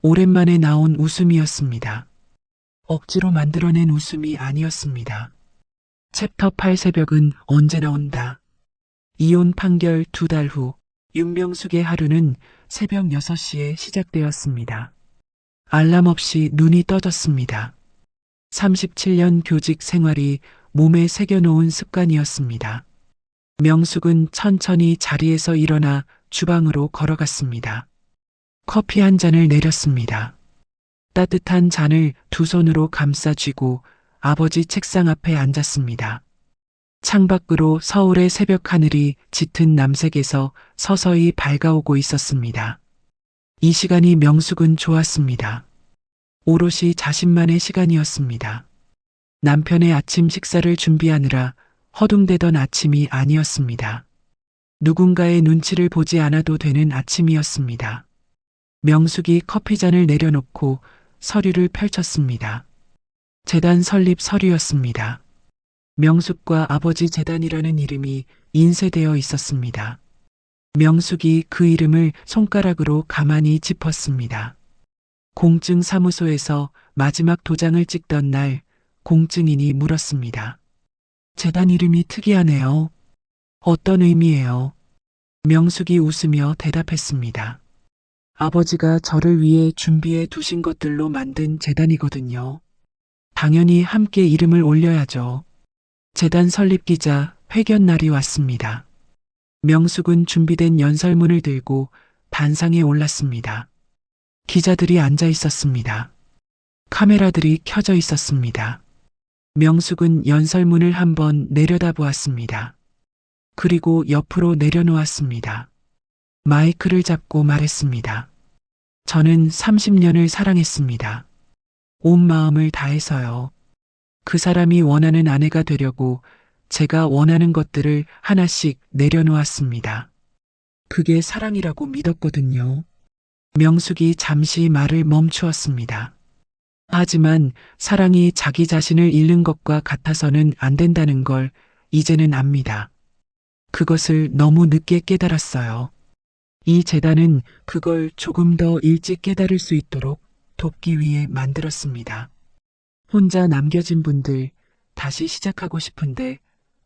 오랜만에 나온 웃음이었습니다. 억지로 만들어낸 웃음이 아니었습니다. 챕터 8 새벽은 언제 나온다. 이혼 판결 2달 후 윤명숙의 하루는 새벽 6시에 시작되었습니다. 알람 없이 눈이 떠졌습니다. 37년 교직 생활이 몸에 새겨놓은 습관이었습니다. 명숙은 천천히 자리에서 일어나 주방으로 걸어갔습니다. 커피 한 잔을 내렸습니다. 따뜻한 잔을 두 손으로 감싸 쥐고 아버지 책상 앞에 앉았습니다. 창밖으로 서울의 새벽 하늘이 짙은 남색에서 서서히 밝아오고 있었습니다. 이 시간이 명숙은 좋았습니다. 오롯이 자신만의 시간이었습니다. 남편의 아침 식사를 준비하느라 허둥대던 아침이 아니었습니다. 누군가의 눈치를 보지 않아도 되는 아침이었습니다. 명숙이 커피잔을 내려놓고 서류를 펼쳤습니다. 재단 설립 서류였습니다. 명숙과 아버지 재단이라는 이름이 인쇄되어 있었습니다. 명숙이 그 이름을 손가락으로 가만히 짚었습니다. 공증사무소에서 마지막 도장을 찍던 날 공증인이 물었습니다. 재단 이름이 특이하네요. 어떤 의미예요? 명숙이 웃으며 대답했습니다. 아버지가 저를 위해 준비해 두신 것들로 만든 재단이거든요. 당연히 함께 이름을 올려야죠. 재단 설립 기자 회견 날이 왔습니다. 명숙은 준비된 연설문을 들고 단상에 올랐습니다. 기자들이 앉아 있었습니다. 카메라들이 켜져 있었습니다. 명숙은 연설문을 한번 내려다보았습니다. 그리고 옆으로 내려놓았습니다. 마이크를 잡고 말했습니다. 저는 30년을 사랑했습니다. 온 마음을 다해서요. 그 사람이 원하는 아내가 되려고 제가 원하는 것들을 하나씩 내려놓았습니다. 그게 사랑이라고 믿었거든요. 명숙이 잠시 말을 멈추었습니다. 하지만 사랑이 자기 자신을 잃는 것과 같아서는 안 된다는 걸 이제는 압니다. 그것을 너무 늦게 깨달았어요. 이 재단은 그걸 조금 더 일찍 깨달을 수 있도록 돕기 위해 만들었습니다. 혼자 남겨진 분들, 다시 시작하고 싶은데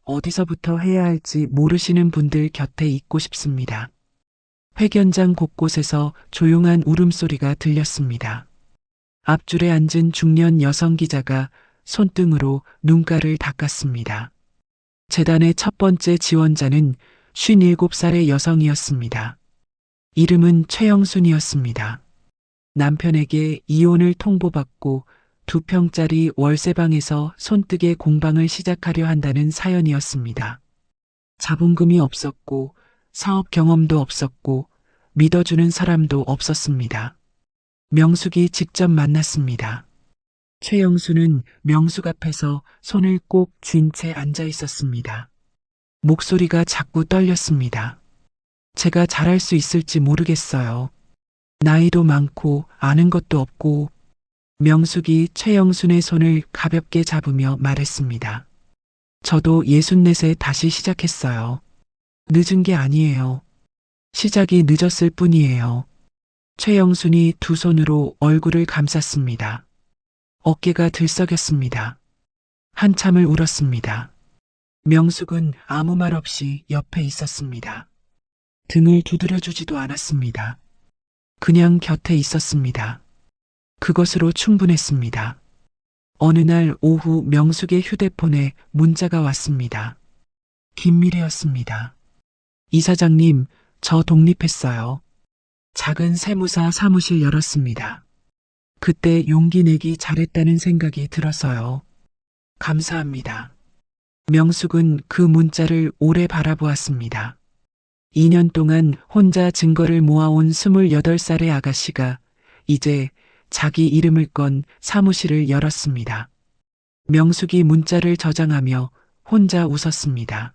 어디서부터 해야 할지 모르시는 분들 곁에 있고 싶습니다. 회견장 곳곳에서 조용한 울음소리가 들렸습니다. 앞줄에 앉은 중년 여성 기자가 손등으로 눈가를 닦았습니다. 재단의 첫 번째 지원자는 57살의 여성이었습니다. 이름은 최영순이었습니다. 남편에게 이혼을 통보받고 2평짜리 월세방에서 손뜨개 공방을 시작하려 한다는 사연이었습니다. 자본금이 없었고 사업 경험도 없었고 믿어주는 사람도 없었습니다. 명숙이 직접 만났습니다. 최영수는 명숙 앞에서 손을 꼭 쥔 채 앉아 있었습니다. 목소리가 자꾸 떨렸습니다. 제가 잘할 수 있을지 모르겠어요. 나이도 많고 아는 것도 없고. 명숙이 최영순의 손을 가볍게 잡으며 말했습니다. 저도 64세 다시 시작했어요. 늦은 게 아니에요. 시작이 늦었을 뿐이에요. 최영순이 두 손으로 얼굴을 감쌌습니다. 어깨가 들썩였습니다. 한참을 울었습니다. 명숙은 아무 말 없이 옆에 있었습니다. 등을 두드려주지도 않았습니다. 그냥 곁에 있었습니다. 그것으로 충분했습니다. 어느 날 오후 명숙의 휴대폰에 문자가 왔습니다. 김미래였습니다. 이사장님, 저 독립했어요. 작은 세무사 사무실 열었습니다. 그때 용기 내기 잘했다는 생각이 들어서요. 감사합니다. 명숙은 그 문자를 오래 바라보았습니다. 2년 동안 혼자 증거를 모아온 28살의 아가씨가 이제 자기 이름을 건 사무실을 열었습니다. 명숙이 문자를 저장하며 혼자 웃었습니다.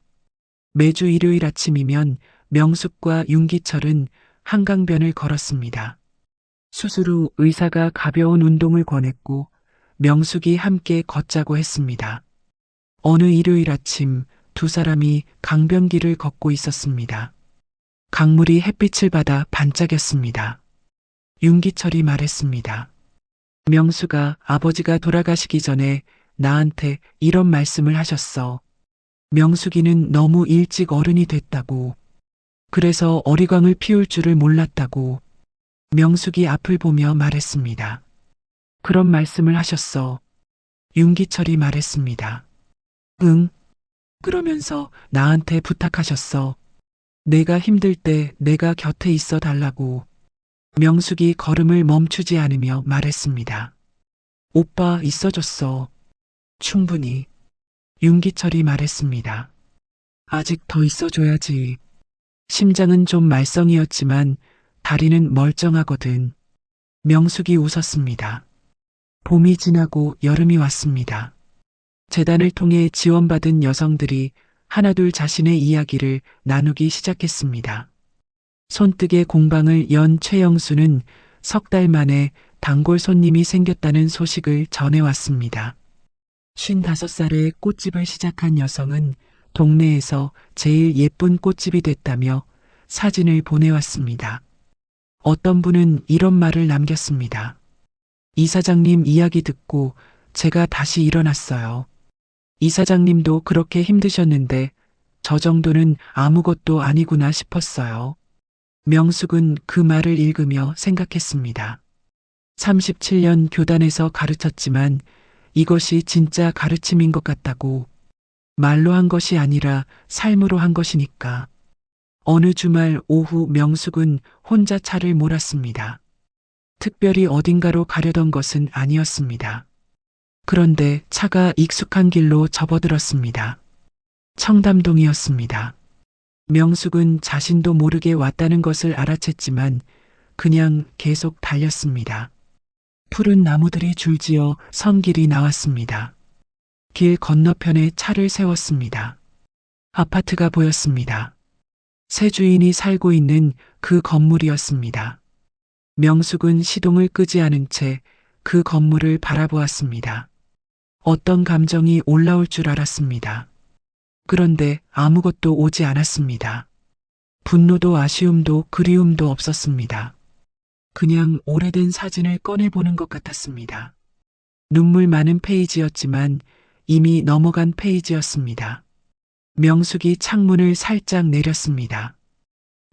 매주 일요일 아침이면 명숙과 윤기철은 한강변을 걸었습니다. 수술 후 의사가 가벼운 운동을 권했고 명숙이 함께 걷자고 했습니다. 어느 일요일 아침 두 사람이 강변길을 걷고 있었습니다. 강물이 햇빛을 받아 반짝였습니다. 윤기철이 말했습니다. 명수가 아버지가 돌아가시기 전에 나한테 이런 말씀을 하셨어. 명숙이는 너무 일찍 어른이 됐다고. 그래서 어리광을 피울 줄을 몰랐다고. 명숙이 앞을 보며 말했습니다. 그런 말씀을 하셨어. 윤기철이 말했습니다. 응. 그러면서 나한테 부탁하셨어. 내가 힘들 때 내가 곁에 있어 달라고. 명숙이 걸음을 멈추지 않으며 말했습니다. 오빠 있어줬어. 충분히. 윤기철이 말했습니다. 아직 더 있어줘야지. 심장은 좀 말썽이었지만 다리는 멀쩡하거든. 명숙이 웃었습니다. 봄이 지나고 여름이 왔습니다. 재단을 통해 지원받은 여성들이 하나둘 자신의 이야기를 나누기 시작했습니다. 손뜨개 공방을 연 최영수는 석 달 만에 단골 손님이 생겼다는 소식을 전해왔습니다. 55살에 꽃집을 시작한 여성은 동네에서 제일 예쁜 꽃집이 됐다며 사진을 보내왔습니다. 어떤 분은 이런 말을 남겼습니다. 이사장님 이야기 듣고 제가 다시 일어났어요. 이사장님도 그렇게 힘드셨는데 저 정도는 아무것도 아니구나 싶었어요. 명숙은 그 말을 읽으며 생각했습니다. 37년 교단에서 가르쳤지만 이것이 진짜 가르침인 것 같다고. 말로 한 것이 아니라 삶으로 한 것이니까. 어느 주말 오후 명숙은 혼자 차를 몰았습니다. 특별히 어딘가로 가려던 것은 아니었습니다. 그런데 차가 익숙한 길로 접어들었습니다. 청담동이었습니다. 명숙은 자신도 모르게 왔다는 것을 알아챘지만 그냥 계속 달렸습니다. 푸른 나무들이 줄지어 선 길이 나왔습니다. 길 건너편에 차를 세웠습니다. 아파트가 보였습니다. 새 주인이 살고 있는 그 건물이었습니다. 명숙은 시동을 끄지 않은 채 그 건물을 바라보았습니다. 어떤 감정이 올라올 줄 알았습니다. 그런데 아무것도 오지 않았습니다. 분노도 아쉬움도 그리움도 없었습니다. 그냥 오래된 사진을 꺼내보는 것 같았습니다. 눈물 많은 페이지였지만 이미 넘어간 페이지였습니다. 명숙이 창문을 살짝 내렸습니다.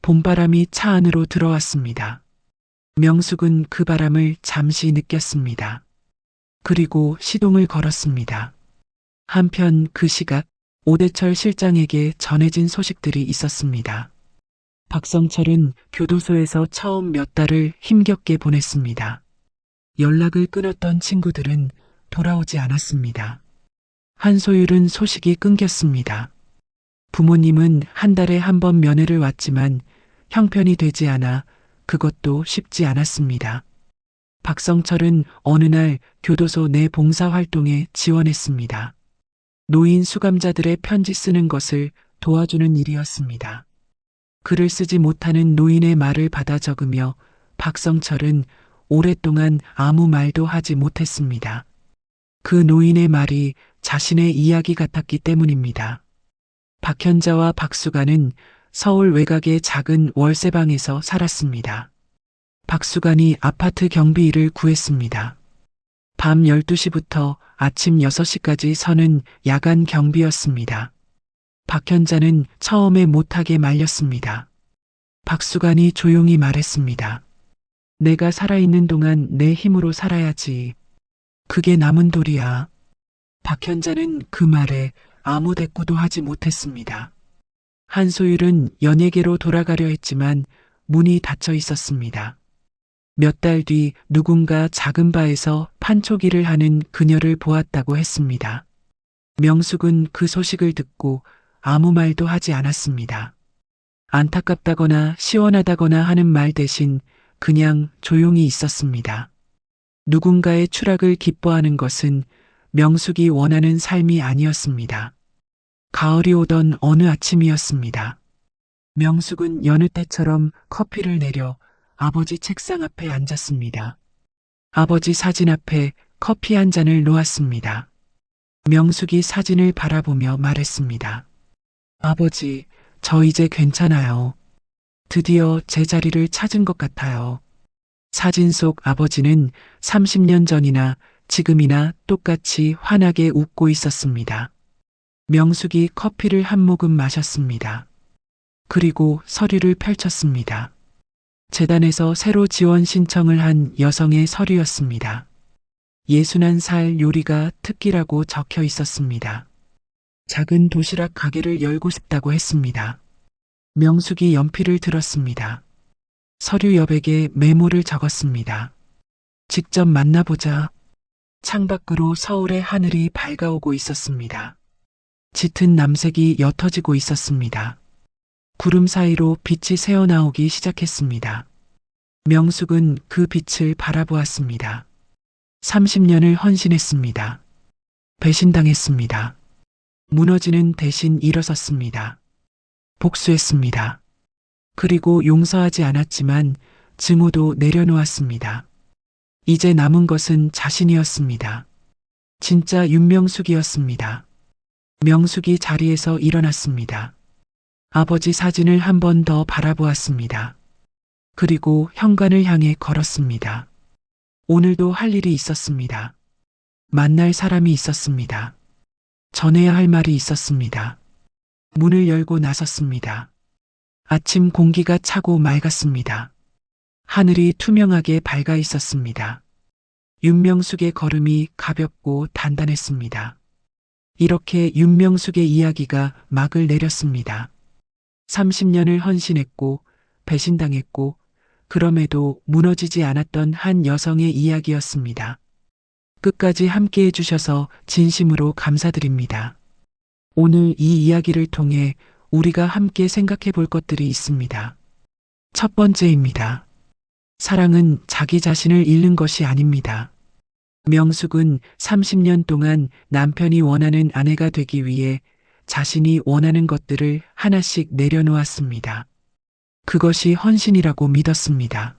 봄바람이 차 안으로 들어왔습니다. 명숙은 그 바람을 잠시 느꼈습니다. 그리고 시동을 걸었습니다. 한편 그 시각 오대철 실장에게 전해진 소식들이 있었습니다. 박성철은 교도소에서 처음 몇 달을 힘겹게 보냈습니다. 연락을 끊었던 친구들은 돌아오지 않았습니다. 한소율은 소식이 끊겼습니다. 부모님은 한 달에 한 번 면회를 왔지만 형편이 되지 않아 그것도 쉽지 않았습니다. 박성철은 어느 날 교도소 내 봉사활동에 지원했습니다. 노인 수감자들의 편지 쓰는 것을 도와주는 일이었습니다. 글을 쓰지 못하는 노인의 말을 받아 적으며 박성철은 오랫동안 아무 말도 하지 못했습니다. 그 노인의 말이 자신의 이야기 같았기 때문입니다. 박현자와 박수관은 서울 외곽의 작은 월세방에서 살았습니다. 박수관이 아파트 경비 일을 구했습니다. 밤 12시부터 아침 6시까지 서는 야간 경비였습니다. 박현자는 처음에 못하게 말렸습니다. 박수관이 조용히 말했습니다. 내가 살아있는 동안 내 힘으로 살아야지. 그게 남은 도리야. 박현자는 그 말에 아무 대꾸도 하지 못했습니다. 한소율은 연예계로 돌아가려 했지만 문이 닫혀 있었습니다. 몇 달 뒤 누군가 작은 바에서 판초기를 하는 그녀를 보았다고 했습니다. 명숙은 그 소식을 듣고 아무 말도 하지 않았습니다. 안타깝다거나 시원하다거나 하는 말 대신 그냥 조용히 있었습니다. 누군가의 추락을 기뻐하는 것은 명숙이 원하는 삶이 아니었습니다. 가을이 오던 어느 아침이었습니다. 명숙은 여느 때처럼 커피를 내려 아버지 책상 앞에 앉았습니다. 아버지 사진 앞에 커피 한 잔을 놓았습니다. 명숙이 사진을 바라보며 말했습니다. 아버지, 저 이제 괜찮아요. 드디어 제 자리를 찾은 것 같아요. 사진 속 아버지는 30년 전이나 지금이나 똑같이 환하게 웃고 있었습니다. 명숙이 커피를 한 모금 마셨습니다. 그리고 서류를 펼쳤습니다. 재단에서 새로 지원 신청을 한 여성의 서류였습니다. 61살 요리가 특기라고 적혀 있었습니다. 작은 도시락 가게를 열고 싶다고 했습니다. 명숙이 연필을 들었습니다. 서류 여백에 메모를 적었습니다. 직접 만나보자. 창밖으로 서울의 하늘이 밝아오고 있었습니다. 짙은 남색이 옅어지고 있었습니다. 구름 사이로 빛이 새어나오기 시작했습니다. 명숙은 그 빛을 바라보았습니다. 30년을 헌신했습니다. 배신당했습니다. 무너지는 대신 일어섰습니다. 복수했습니다. 그리고 용서하지 않았지만 증오도 내려놓았습니다. 이제 남은 것은 자신이었습니다. 진짜 윤명숙이었습니다. 명숙이 자리에서 일어났습니다. 아버지 사진을 한 번 더 바라보았습니다. 그리고 현관을 향해 걸었습니다. 오늘도 할 일이 있었습니다. 만날 사람이 있었습니다. 전해야 할 말이 있었습니다. 문을 열고 나섰습니다. 아침 공기가 차고 맑았습니다. 하늘이 투명하게 밝아 있었습니다. 윤명숙의 걸음이 가볍고 단단했습니다. 이렇게 윤명숙의 이야기가 막을 내렸습니다. 30년을 헌신했고 배신당했고 그럼에도 무너지지 않았던 한 여성의 이야기였습니다. 끝까지 함께 해주셔서 진심으로 감사드립니다. 오늘 이 이야기를 통해 우리가 함께 생각해 볼 것들이 있습니다. 첫 번째입니다. 사랑은 자기 자신을 잃는 것이 아닙니다. 명숙은 30년 동안 남편이 원하는 아내가 되기 위해 자신이 원하는 것들을 하나씩 내려놓았습니다. 그것이 헌신이라고 믿었습니다.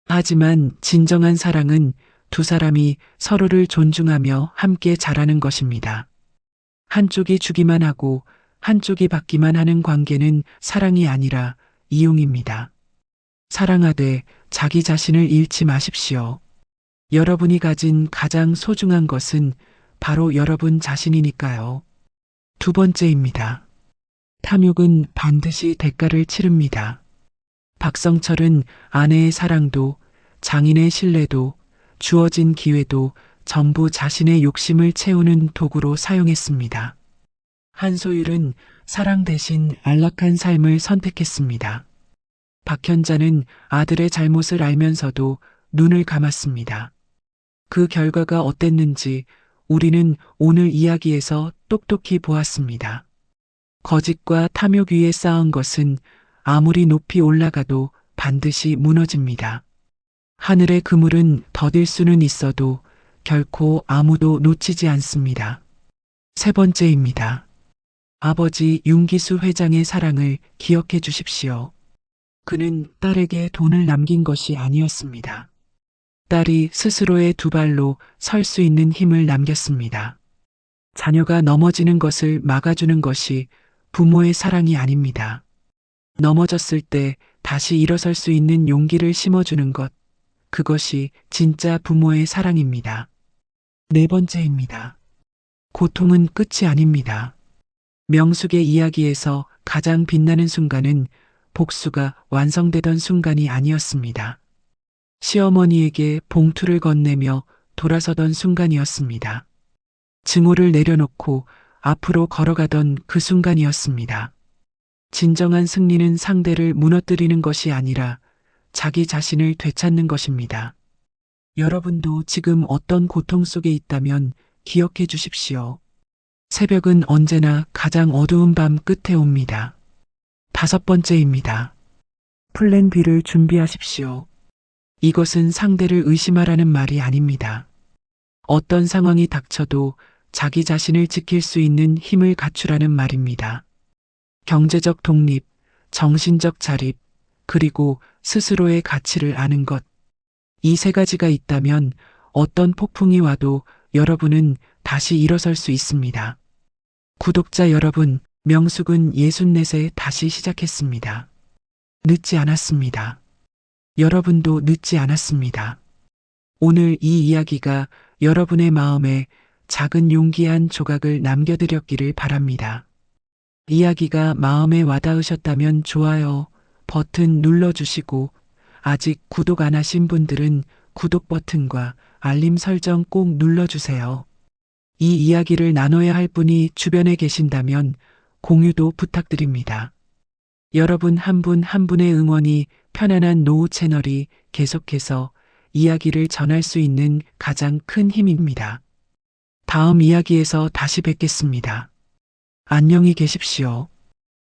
하지만 진정한 사랑은 두 사람이 서로를 존중하며 함께 자라는 것입니다. 한쪽이 주기만 하고 한쪽이 받기만 하는 관계는 사랑이 아니라 이용입니다. 사랑하되 자기 자신을 잃지 마십시오. 여러분이 가진 가장 소중한 것은 바로 여러분 자신이니까요. 두 번째입니다. 탐욕은 반드시 대가를 치릅니다. 박성철은 아내의 사랑도 장인의 신뢰도 주어진 기회도 전부 자신의 욕심을 채우는 도구로 사용했습니다. 한소율은 사랑 대신 안락한 삶을 선택했습니다. 박현자는 아들의 잘못을 알면서도 눈을 감았습니다. 그 결과가 어땠는지 우리는 오늘 이야기에서 똑똑히 보았습니다. 거짓과 탐욕 위에 쌓은 것은 아무리 높이 올라가도 반드시 무너집니다. 하늘의 그물은 더딜 수는 있어도 결코 아무도 놓치지 않습니다. 세 번째입니다. 아버지 윤기수 회장의 사랑을 기억해 주십시오. 그는 딸에게 돈을 남긴 것이 아니었습니다. 딸이 스스로의 두 발로 설 수 있는 힘을 남겼습니다. 자녀가 넘어지는 것을 막아주는 것이 부모의 사랑이 아닙니다. 넘어졌을 때 다시 일어설 수 있는 용기를 심어주는 것, 그것이 진짜 부모의 사랑입니다. 네 번째입니다. 고통은 끝이 아닙니다. 명숙의 이야기에서 가장 빛나는 순간은 복수가 완성되던 순간이 아니었습니다. 시어머니에게 봉투를 건네며 돌아서던 순간이었습니다. 증오를 내려놓고 앞으로 걸어가던 그 순간이었습니다. 진정한 승리는 상대를 무너뜨리는 것이 아니라 자기 자신을 되찾는 것입니다. 여러분도 지금 어떤 고통 속에 있다면 기억해 주십시오. 새벽은 언제나 가장 어두운 밤 끝에 옵니다. 다섯 번째입니다. 플랜 B를 준비하십시오. 이것은 상대를 의심하라는 말이 아닙니다. 어떤 상황이 닥쳐도 자기 자신을 지킬 수 있는 힘을 갖추라는 말입니다. 경제적 독립, 정신적 자립, 그리고 스스로의 가치를 아는 것. 이 세 가지가 있다면 어떤 폭풍이 와도 여러분은 다시 일어설 수 있습니다. 구독자 여러분, 명숙은 64세 다시 시작했습니다. 늦지 않았습니다. 여러분도 늦지 않았습니다. 오늘 이 이야기가 여러분의 마음에 작은 용기 한 조각을 남겨드렸기를 바랍니다. 이야기가 마음에 와닿으셨다면 좋아요 버튼 눌러주시고 아직 구독 안 하신 분들은 구독 버튼과 알림 설정 꼭 눌러주세요. 이 이야기를 나눠야 할 분이 주변에 계신다면 공유도 부탁드립니다. 여러분 한 분 한 분의 응원이 편안한 노후 채널이 계속해서 이야기를 전할 수 있는 가장 큰 힘입니다. 다음 이야기에서 다시 뵙겠습니다. 안녕히 계십시오.